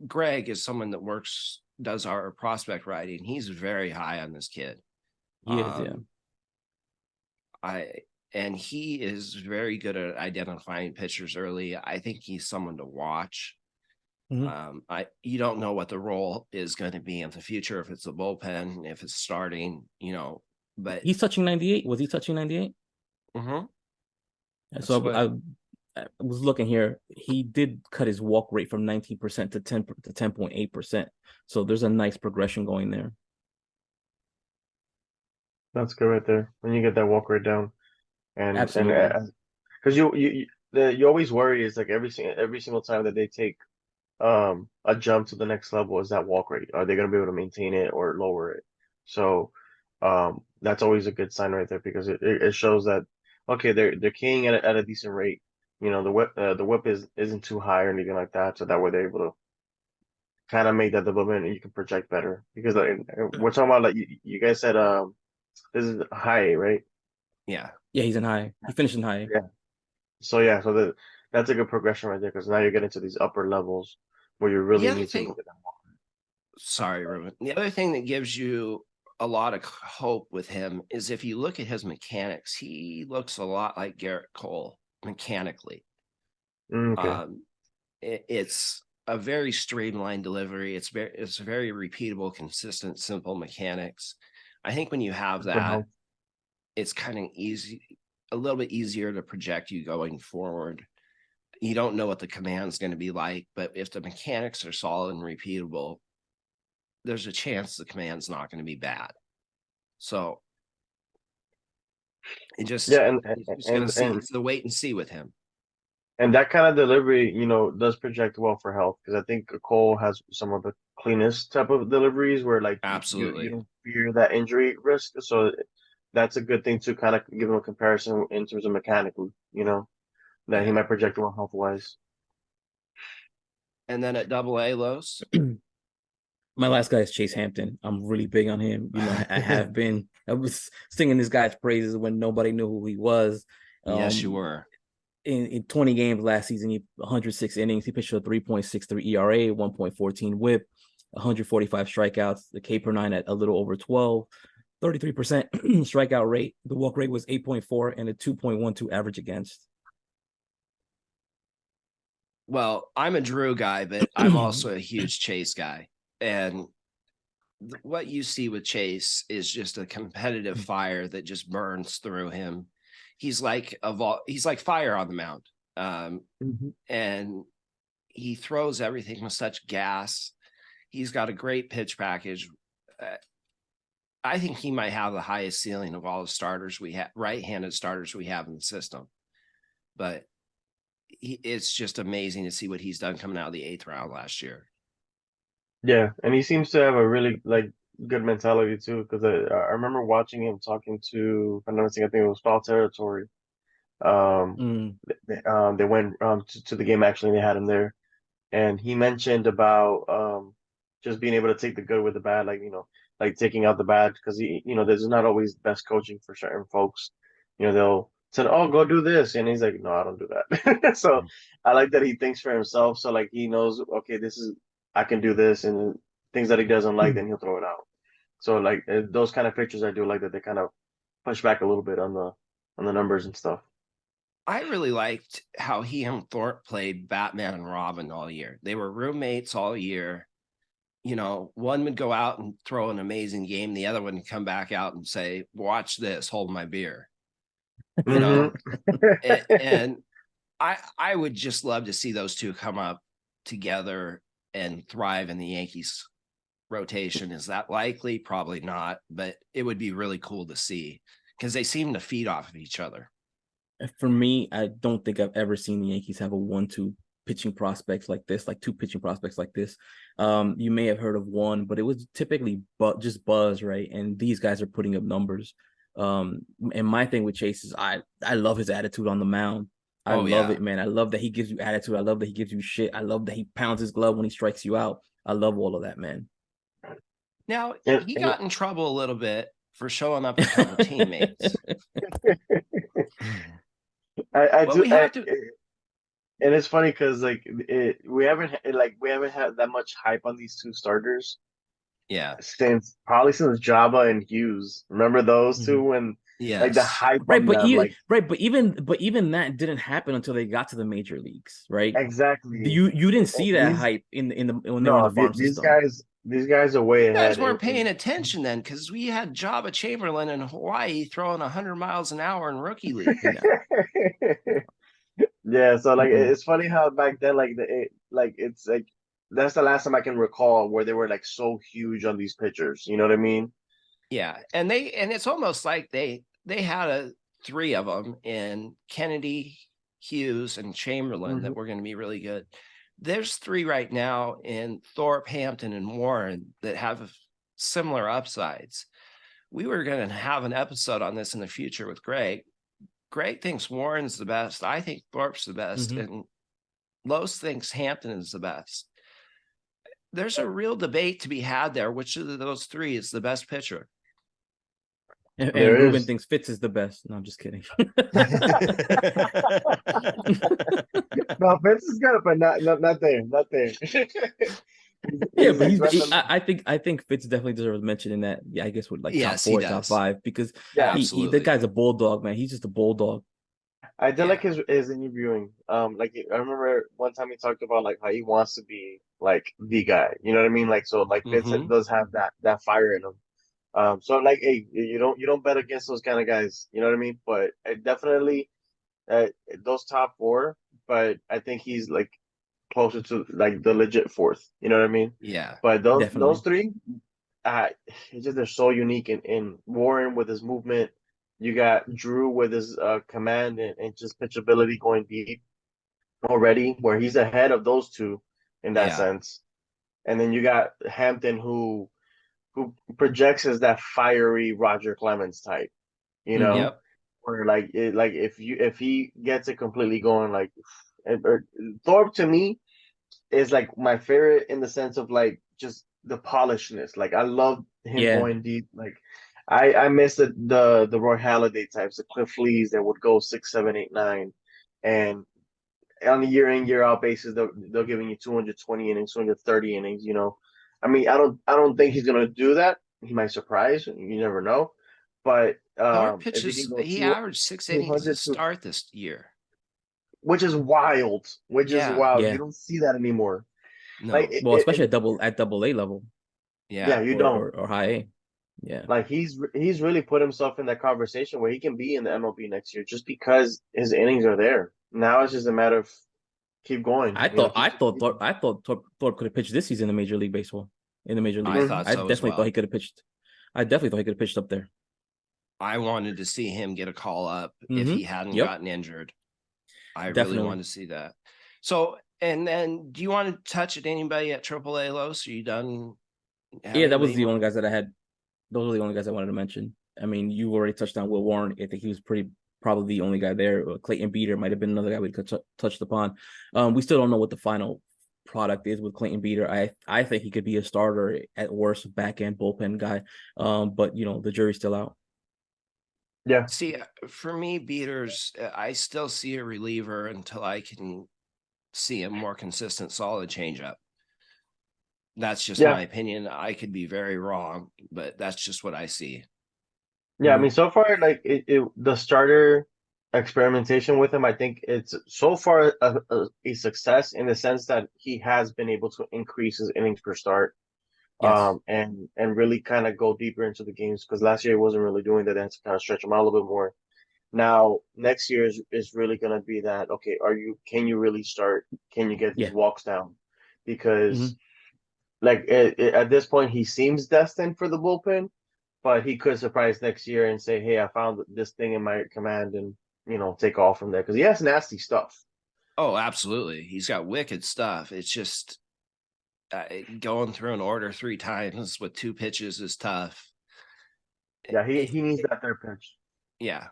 Greg is someone that does our prospect writing. He's very high on this kid. He is, yeah. And he is very good at identifying pitchers early. I think he's someone to watch. You don't know what the role is going to be in the future, if it's a bullpen, if it's starting, but he's touching 98. Was he touching 98? So I was looking here. He did cut his walk rate from 19% to 10.8%. So there's a nice progression going there. That's good right there. When you get that walk rate down, and absolutely, because you always worry is like every single time that they take a jump to the next level is that walk rate. Are they going to be able to maintain it or lower it? So that's always a good sign right there, because it shows that okay, they're keying at a decent rate. The whip isn't too high or anything like that, so that way they're able to kind of make that development and you can project better. Because we're talking about, like you guys said, this is high, right? Yeah, he's in high. He finished in high. Yeah. So that's a good progression right there, because now you're getting to these upper levels where you really need to look at them. Sorry, Ruben. The other thing that gives you a lot of hope with him is if you look at his mechanics, he looks a lot like Garrett Cole mechanically. Okay. It's a very streamlined delivery. It's very repeatable, consistent, simple mechanics. I think when you have that, it's kind of a little bit easier to project you going forward. You don't know what the command's going to be like, but if the mechanics are solid and repeatable, there's a chance the command's not going to be bad. So it just, it's the wait and see with him. And that kind of delivery, does project well for health, because I think Cole has some of the cleanest type of deliveries where, like, absolutely, you don't fear that injury risk. So that's a good thing to kind of give him a comparison in terms of mechanically, that he might project well health wise. And then at AA, Los, my last guy is Chase Hampton. I'm really big on him. I have been. I was singing this guy's praises when nobody knew who he was. Yes, you were. In 20 games last season, he 106 innings. He pitched a 3.63 ERA, 1.14 WHIP, 145 strikeouts. The K per 9 at a little over 12, 33% strikeout rate. The walk rate was 8.4 and a 2.12 average against. Well, I'm a Drew guy, but I'm also a huge Chase guy. And what you see with Chase is just a competitive fire that just burns through him. He's like fire on the mound. And he throws everything with such gas. He's got a great pitch package. I think he might have the highest ceiling of all the starters we have, right-handed starters we have in the system. But it's just amazing to see what he's done coming out of the 8th round last year. Yeah, and he seems to have a really good mentality too, because I remember watching him talking to, I think it was Foul Territory. They went to the game actually, and they had him there, and he mentioned about just being able to take the good with the bad, like taking out the bad, because there's not always best coaching for certain folks. They'll say, "Oh, go do this," and he's like, "No, I don't do that." So I like that he thinks for himself. So like he knows, okay, I can do this, and things that he doesn't like, then he'll throw it out. So like those kind of pictures, I do like that they kind of push back a little bit on the numbers and stuff. I really liked how he and Thorpe played Batman and Robin all year. They were roommates all year. One would go out and throw an amazing game. The other one would come back out and say, "Watch this, hold my beer." And I would just love to see those two come up together and thrive in the Yankees rotation. Is that likely? Probably not, but it would be really cool to see because they seem to feed off of each other. For me, I don't think I've ever seen the Yankees have a 1-2 pitching prospects like this, like two pitching prospects like this. You may have heard of one, but it was typically just buzz, right? And these guys are putting up numbers. And my thing with Chase is I love his attitude on the mound. I love it, man. I love that he gives you attitude. I love that he gives you shit. I love that he pounds his glove when he strikes you out. I love all of that, man. Now, he got in trouble a little bit for showing up in front of teammates. I But do. we have to. And it's funny because like we haven't had that much hype on these two starters. Yeah. Since Jabba and Hughes. Remember those two when like the hype right, on but them, even that didn't happen until they got to the major leagues, right? Exactly. You didn't see that hype when they were in the farm system. These guys are way you ahead. guys weren't paying attention then because we had Jabba Chamberlain in Hawaii throwing 100 miles an hour in rookie league. Yeah, so like it's funny how back then it's like that's the last time I can recall where they were like so huge on these pitchers. You know what I mean? Yeah, and it's almost like they had three of them in Kennedy, Hughes, and Chamberlain that were going to be really good. There's three right now in Thorpe, Hampton, and Warren that have similar upsides. We were going to have an episode on this in the future with Greg. Greg thinks Warren's the best. I think Thorpe's the best. And Los thinks Hampton is the best. There's a real debate to be had there. Which of those three is the best pitcher? And Ruben thinks Fitz is the best. No, I'm just kidding. No, Fitz is good, but not there. Yeah, but I think Fitz definitely deserves mention in that. Yeah, I guess with like top 4, top 5, because the guy's a bulldog, man. He's just a bulldog. I did like his interviewing. Like I remember one time he talked about like how he wants to be like the guy. You know what I mean? Like so, like Vincent does have that fire in him. So like, hey, you don't bet against those kind of guys. You know what I mean? But definitely, those top 4. But I think he's like closer to like the legit 4th. You know what I mean? Yeah. But those 3, it's just they're so unique. In Warren with his movement, you got Drew with his command and just pitchability going deep already, where he's ahead of those two in that sense. And then you got Hampton who projects as that fiery Roger Clemens type, you know, where like if he gets it completely going, like Thorpe to me is like my favorite in the sense of like just the polishedness. Like I love him going deep. Like I miss the Roy Halladay types, the Cliff Lees that would go 6, 7, 8, 9, and on a year in year out basis, they're giving you 220 innings, 230 innings. You know, I mean, I don't think he's gonna do that. He might surprise. You never know. But pitches, he averaged 6 innings to start this year, which is wild. Is wild. Yeah. You don't see that anymore. No. Like, especially at double A level. Yeah, you don't. Or high A. Yeah. Like he's really put himself in that conversation where he can be in the MLB next year just because his innings are there. Now it's just a matter of keep going. I thought Thorpe could have pitched this season in Major League Baseball. In the Major League, I definitely thought he could have pitched. I definitely thought he could have pitched up there. I wanted to see him get a call up if he hadn't gotten injured. I really wanted to see that. So, and then do you want to touch at anybody at AAA, Los? Are you done? Yeah, that was the only guys that I had. Those were the only guys I wanted to mention. I mean, you already touched on Will Warren. I think he was probably the only guy there. Clayton Beater might have been another guy we could touched upon. We still don't know what the final product is with Clayton Beater. I think he could be a starter at worst, back end bullpen guy. But the jury's still out. Yeah. See, for me, Beaters, I still see a reliever until I can see a more consistent, solid changeup. That's just my opinion. I could be very wrong, but that's just what I see. Yeah, I mean, so far, like the starter experimentation with him, I think it's so far a success in the sense that he has been able to increase his innings per start, and really kind of go deeper into the games, because last year he wasn't really doing that, and to kind of stretch him out a little bit more. Now, next year is really going to be that, okay, can you really start? Can you get these walks down? Because like at this point, he seems destined for the bullpen, but he could surprise next year and say, hey, I found this thing in my command, and, take off from there, because he has nasty stuff. Oh, absolutely. He's got wicked stuff. It's just going through an order 3 times with 2 pitches is tough. Yeah, he needs that third pitch. Yeah.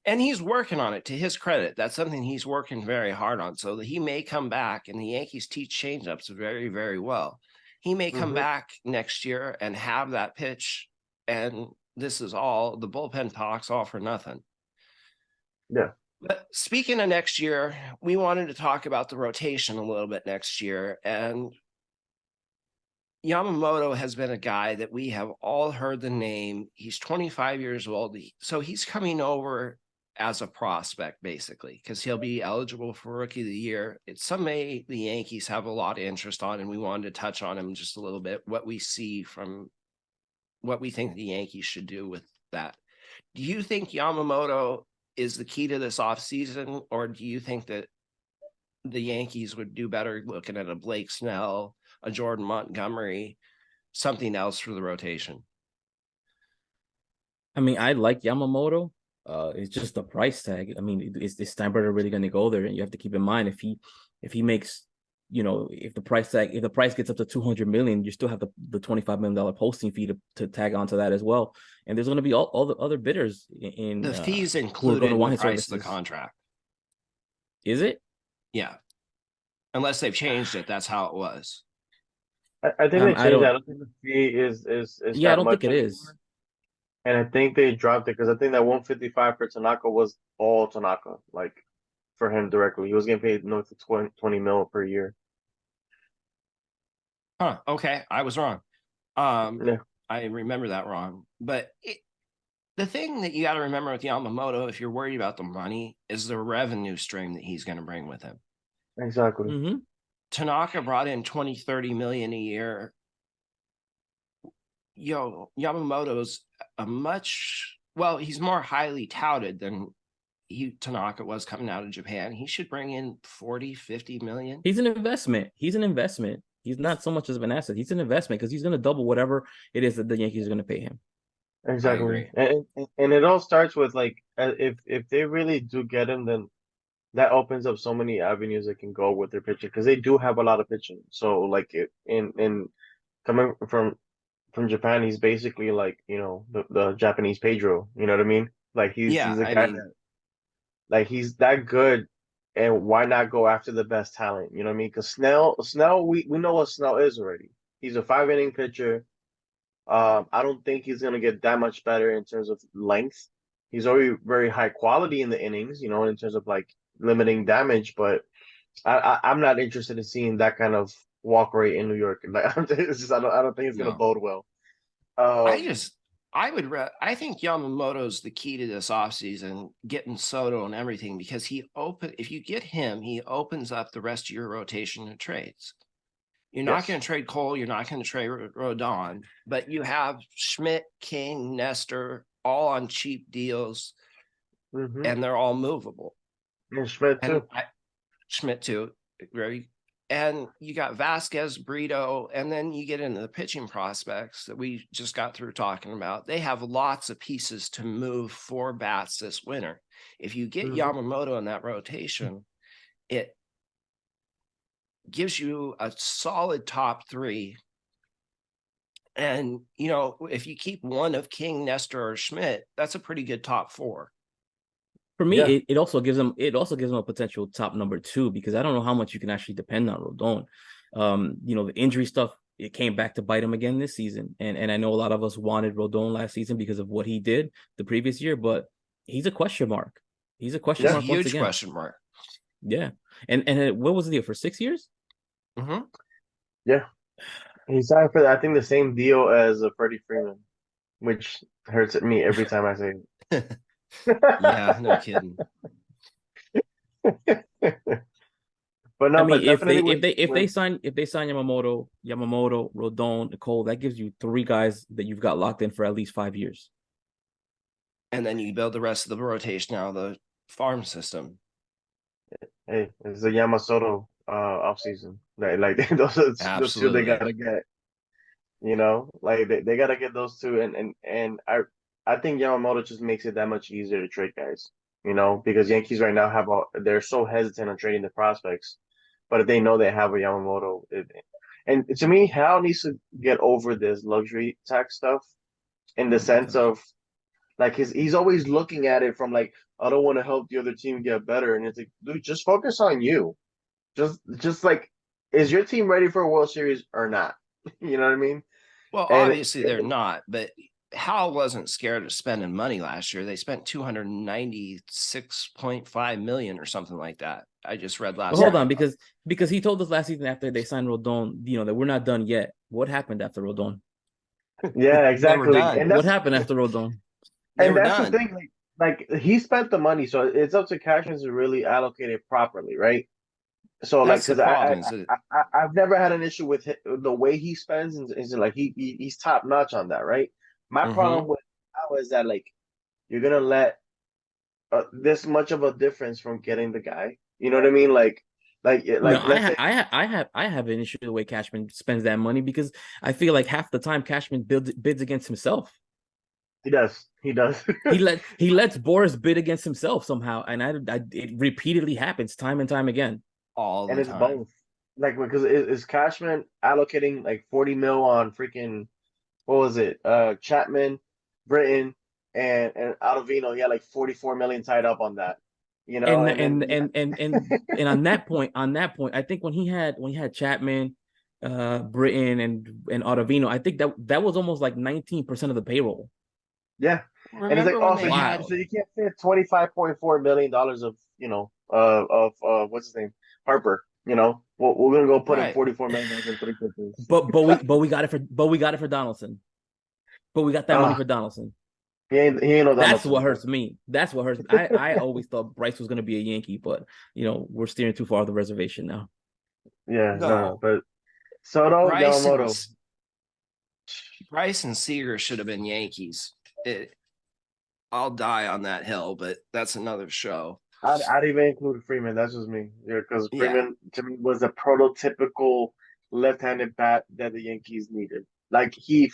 And he's working on it, to his credit. That's something he's working very hard on. So that he may come back, and the Yankees teach changeups very, very well. He may come back next year and have that pitch. And this is all the bullpen talks all for nothing. Yeah. But speaking of next year, we wanted to talk about the rotation a little bit next year. And Yamamoto has been a guy that we have all heard the name. He's 25 years old. So he's coming over as a prospect, basically, because he'll be eligible for Rookie of the Year. It's somebody the Yankees have a lot of interest on, and we wanted to touch on him just a little bit, what we see from what we think the Yankees should do with that. Do you think Yamamoto is the key to this offseason, or do you think that the Yankees would do better looking at a Blake Snell, a Jordan Montgomery, something else for the rotation? I mean, I like Yamamoto. It's just the price tag. I mean, is Steinbrenner really going to go there? And you have to keep in mind, if he makes, if the price gets up to 200 million, you still have the $25 million posting fee to tag onto that as well. And there's going to be all the other bidders in the fees included in in the price of the contract. Is it? Yeah. Unless they've changed it, that's how it was. I think they changed. I don't think the fee is yeah, I don't think it is. And I think they dropped it because I think that 155 for Tanaka was all Tanaka, like for him directly. He was getting paid north of 20 mil per year. Huh. Okay. I was wrong. Yeah. I remember that wrong. But the thing that you got to remember with Yamamoto, if you're worried about the money, is the revenue stream that he's going to bring with him. Exactly. Mm-hmm. Tanaka brought in 20-30 million a year. Yamamoto's he's more highly touted than Tanaka was coming out of Japan. He should bring in 40-50 million. He's an investment. He's not so much as an asset. He's an investment because he's going to double whatever it is that the Yankees are going to pay him. Exactly. And it all starts with, like, if they really do get him, then that opens up so many avenues that can go with their pitching, because they do have a lot of pitching. So, like, in coming from Japan, he's basically like, the Japanese Pedro. You know what I mean? Like, he's a guy that, like, he's that good, and why not go after the best talent? You know what I mean? Because Snell, we know what Snell is already. He's a 5-inning pitcher. I don't think he's gonna get that much better in terms of length. He's already very high quality in the innings, in terms of, like, limiting damage. But I'm not interested in seeing that kind of walk rate in New York. Like, I don't think it's gonna bode well. I think Yamamoto's the key to this offseason, getting Soto and everything, because if you get him, he opens up the rest of your rotation of trades. You're not going to trade Cole. You're not going to trade Rodon, but you have Schmidt, King, Nestor, all on cheap deals, and they're all movable. And Schmidt too. Schmidt too. And you got Velasquez, Brito, and then you get into the pitching prospects that we just got through talking about. They have lots of pieces to move 4 bats this winter. If you get Yamamoto in that rotation, it gives you a solid top 3. And, if you keep one of King, Nestor, or Schmidt, that's a pretty good top 4. For me, it also gives them a potential top number 2, because I don't know how much you can actually depend on Rodon. The injury stuff, it came back to bite him again this season. And I know a lot of us wanted Rodon last season because of what he did the previous year, but he's a question mark. He's a question mark. Huge question mark. Yeah. And what was the deal for 6 years? Yeah. He signed for, I think, the same deal as Freddie Freeman, which hurts at me every time I say it. Yeah, no kidding. But no, I mean, if they sign Yamamoto, Rodon, Nicole, that gives you 3 guys that you've got locked in for at least 5 years. And then you build the rest of the rotation out of the farm system. Hey, it's the Yamamoto offseason. Like those 2 they gotta get. Like they gotta get those 2, and I think Yamamoto just makes it that much easier to trade guys. Because Yankees right now they're so hesitant on trading the prospects, but if they know they have a Yamamoto, and to me, Hal needs to get over this luxury tax stuff. in the sense of like he's always looking at it from like, I don't want to help the other team get better, and it's like, dude, just focus on you. Just like, is your team ready for a World Series or not? You know what I mean? Well, And obviously they're not, but Hal wasn't scared of spending money last year. They spent $296.5 million or something like that. I just read last But hold night. on, because he told us last season after they signed Rodon, that we're not done yet. What happened after Rodon? yeah, exactly. done. And What happened after Rodon? They and were that's the done. thing. Like he spent the money, so it's up to Cashman to really allocate it properly, right? So like, That's the because problem. Is that I've never had an issue with the way he spends, and is like he's top notch on that, right? My problem with how is that like you're gonna let this much of a difference from getting the guy. You know what I mean? No, Let's say I have an issue with the way Cashman spends that money because I feel like half the time Cashman bids against himself. he does. He does. He lets Boris bid against himself somehow, and it repeatedly happens time and time again. all And the it's time. both. Like because is Cashman allocating like 40 mil on freaking what was it? Chapman, Britton, and Ottavino. He had like 44 million tied up on that. You know, And and then and on that point, I think when he had Chapman, Britton and Ottavino, I think that was almost like 19% of the payroll. yeah. And it's like, Remember when oh, they so had you can't fit $25.4 million of what's his name, Harper. You know, we're gonna go put in right? $44 million in three pitchers. But we got it for Donaldson. But we got that money for Donaldson. He ain't no That's Donaldson. what hurts me. That's what hurts. I always thought Bryce was going to be a Yankee, but we're steering too far of the reservation now. Yeah, no, No, but Soto, Bryce and Yamamoto. Bryce and Seager should have been Yankees. I'll die on that hill, but that's another show. I'd even include Freeman. That's just me. Yeah, because Yeah. Freeman to me was a prototypical left-handed bat that the Yankees needed. Like he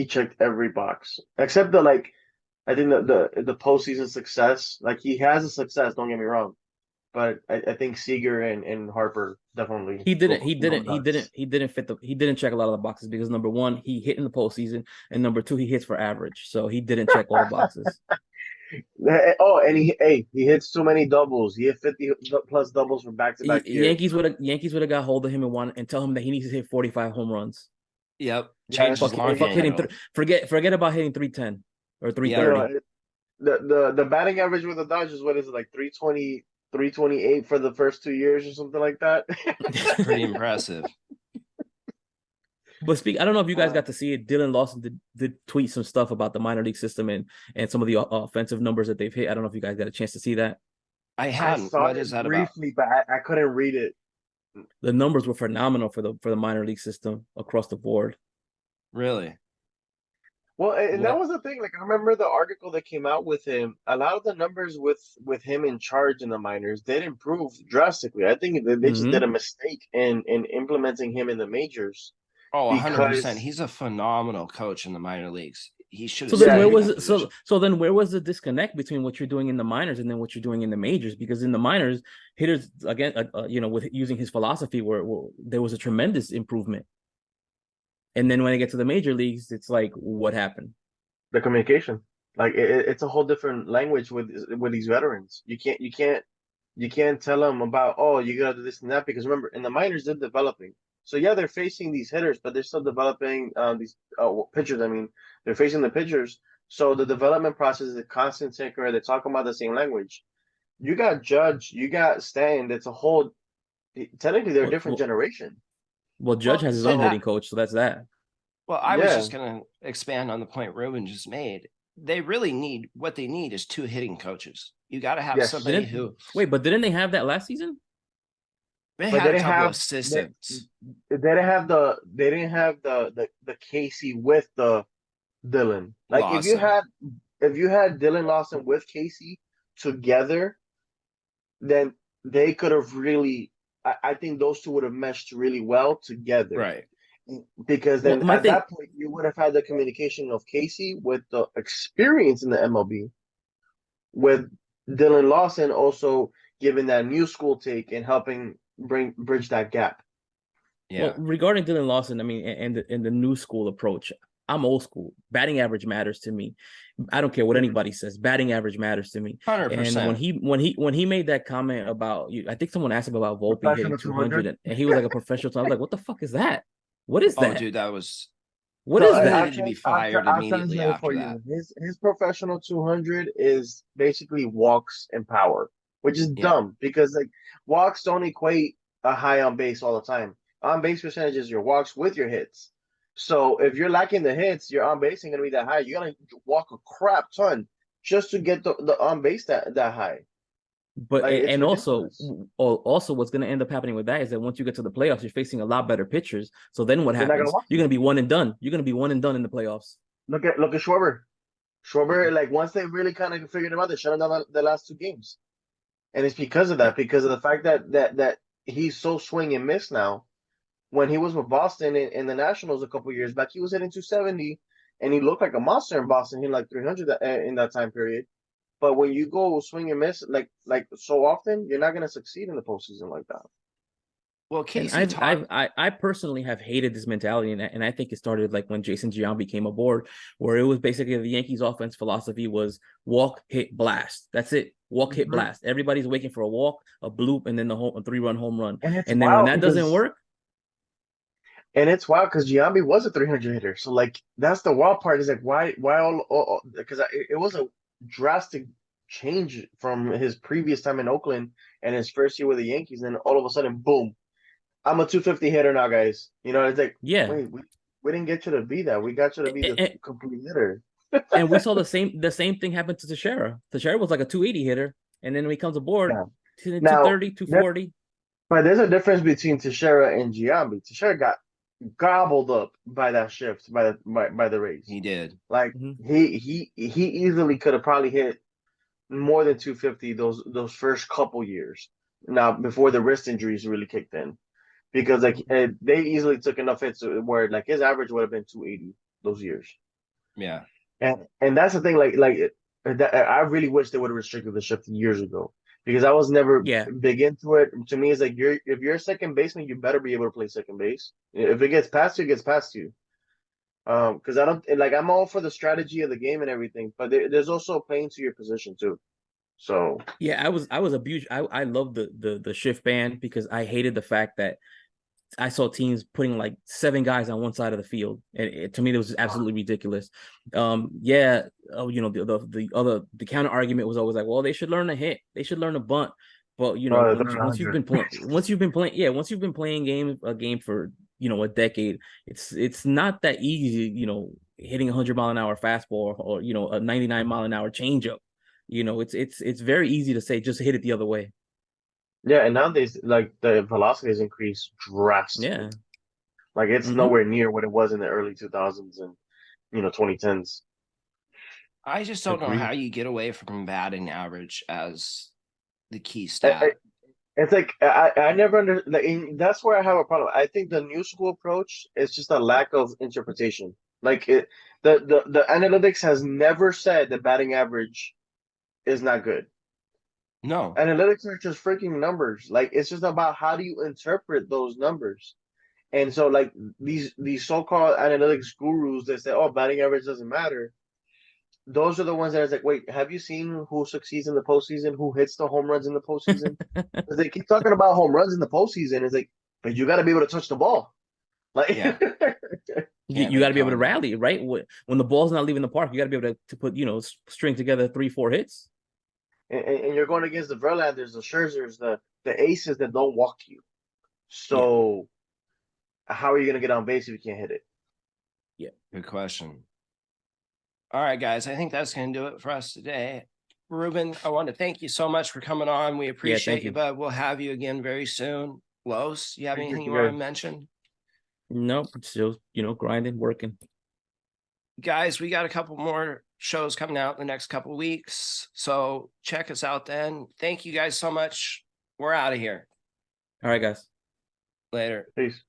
checked every box except the like. I think the postseason success, like he has a success. Don't get me wrong, but I think Seager and Harper definitely He didn't. go nuts. He didn't check a lot of the boxes because number one, he hit in the postseason, and number two, he hits for average. So he didn't check all the boxes. Oh, and he hits too many doubles. He hit 50 plus doubles for back-to-back years. Yankees would have got hold of him and tell him that he needs to hit 45 home runs. Yep. Yeah, Change his launch Fuck hitting. angle. Forget about hitting 310 or Yeah. 330. The batting average with the Dodgers, what is it, like 320, 328 for the first 2 years or something like that? Pretty impressive. But I don't know if you guys got to see it. Dylan Lawson did tweet some stuff about the minor league system and some of the offensive numbers that they've hit. I don't know if you guys got a chance to see that. I I hadn't. saw What it is that about? briefly, but I couldn't read it. The numbers were phenomenal for the minor league system across the board. Really? Well, and that What? was the thing. Like I remember the article that came out with him. A lot of the numbers with him in charge in the minors did improve drastically. I think they just did a mistake in implementing him in the majors Oh, 100%. because He's a phenomenal coach in the minor leagues. He should So have then yeah, stayed where in was that it? So position. so then where was the disconnect between what you're doing in the minors and then what you're doing in the majors? Because in the minors, hitters again, with using his philosophy, where there was a tremendous improvement, and then when they get to the major leagues, it's like what happened? the communication. Like it's a whole different language with these veterans. You can't tell them about, oh, you gotta do this and that, because remember in the minors they're developing. So yeah, they're facing these hitters, but they're still developing these pitchers. I mean, they're facing the pitchers. So the development process is a constant tinker. They're talking about the same language. You got Judge, you got Stan. It's a whole. Technically, they're a Well, different well, generation. well, Judge Well, has his so own hitting coach, so that's that. I was Yeah. just going to expand on the point Ruben just made. They really need what they need is two hitting coaches. You got to have Yes. somebody who But didn't they have that last season? they But had they a didn't couple have assistants. they didn't have the Casey with the Dylan. Like Lawson. if you had Dylan Lawson with Casey together, then they could have really. I think those two would have meshed really well together. Right. Because Well, then my at thing, that point you would have had the communication of Casey with the experience in the MLB, with Dylan Lawson also giving that new school take and helping bridge that gap. Yeah. regarding Dylan Lawson, I mean, and the new school approach, I'm old school. Batting average matters to me. I don't care what anybody says. Batting average matters to me. 100%. And when he made that comment about you, I think someone asked him about Volpe hitting Professional 200, and he was like a professional. I was like, what the fuck is that? What is Oh, that? dude, that was What So is he that? needed to be fired I'll immediately translate it after for that. you. His professional 200 is basically walks and power, which is Yeah. dumb because like walks don't equate a high on base all the time. On base percentage is your walks with your hits. So if you're lacking the hits, your on base ain't gonna be that high. You gotta walk a crap ton just to get the on base that high. But Like it's and also ridiculous. what's going to end up happening with that is that once you get to the playoffs, you're facing a lot better pitchers. So then what They're not gonna happens? walk You're you. going to be one and done. You're going to be one and done in the playoffs. Look at Schwarber. Schwarber, like once they really kind of figured him out, they shut him down the last two games. And it's because of that, because of the fact that he's so swing and miss now. When he was with Boston in the Nationals a couple years back, he was hitting 270, and he looked like a monster in Boston, hitting like 300 in that time period. But when you go swing and miss like so often, you're not going to succeed in the postseason like that. Well, And Casey I personally have hated this mentality, and I think it started like when Jason Giambi came aboard, where it was basically the Yankees' offense philosophy was walk, hit, blast. That's it. Walk, hit, blast. Everybody's waiting for a walk, a bloop, and then a 3-run home run. And it's And then when wild that doesn't because work, Giambi was a 300 hitter. So like that's the wild part is like why all because it was a drastic change from his previous time in Oakland and his first year with the Yankees, and then all of a sudden, boom, I'm a 250 hitter now, guys. You know, it's like, yeah. wait, we didn't get you to be that. We got you to be the And, complete hitter. and we saw the same thing happen to Teixeira. Teixeira was like a 280 hitter, and then when he comes aboard, Yeah. Now, 230, 240. but there's a difference between Teixeira and Giambi. Teixeira got gobbled up by that shift by the Rays. he did. Like Mm-hmm. he easily could have probably hit more than 250 those first couple years. Now before the wrist injuries really kicked in, because like they easily took enough hits where like his average would have been 280 those years. Yeah. And that's the thing, I really wish they would have restricted the shift years ago because I was never Yeah. big into it. To me, it's like if you're a second baseman, you better be able to play second base. If it gets past you, it gets past you. Because I don't like I'm all for the strategy of the game and everything, but there's also playing to your position too. So Yeah, I was abused. I love the shift ban because I hated the fact that I saw teams putting like 7 guys on one side of the field, and to me that was just absolutely ridiculous. Yeah, the counter argument was always like, well, they should learn to hit, they should learn to bunt, but once you've been playing, once you've been playing a game for a decade, it's not that easy, hitting 100-mile-an-hour fastball or a 99-mile-an-hour changeup. It's very easy to say just hit it the other way. yeah, and nowadays like the velocity has increased drastically. Yeah. Like it's Mm-hmm. nowhere near what it was in the early 2000s and 2010s. I just don't know Agreed. how you get away from batting average as the key I, stat. It's like I never that's where I have a problem. I think the new school approach is just a lack of interpretation. Like the analytics has never said that batting average is not good. No. Analytics are just freaking numbers. Like it's just about how do you interpret those numbers. And so like these so-called analytics gurus that say, oh, batting average doesn't matter. Those are the ones that is like, wait, have you seen who succeeds in the postseason? Who hits the home runs in the postseason? Because they keep talking about home runs in the postseason. It's like, but you got to be able to touch the ball. Like, Yeah. You got to be able to rally, right? When the ball's not leaving the park, you got to be able to put, string together 3-4 hits. and you're going against the Verlanders, the Scherzers, the aces that don't walk you. Yeah. So how are you going to get on base if you can't hit it? Yeah. Good question. All right, guys. I think that's going to do it for us today. Ruben, I want to thank you so much for coming on. We appreciate you, bud. We'll have you again very soon. Los, you have anything you want to mention? Nope. Still, grinding, working. Guys, we got a couple more shows coming out in the next couple of weeks. So check us out then. Thank you guys so much. We're out of here. All right, guys. Later. Peace.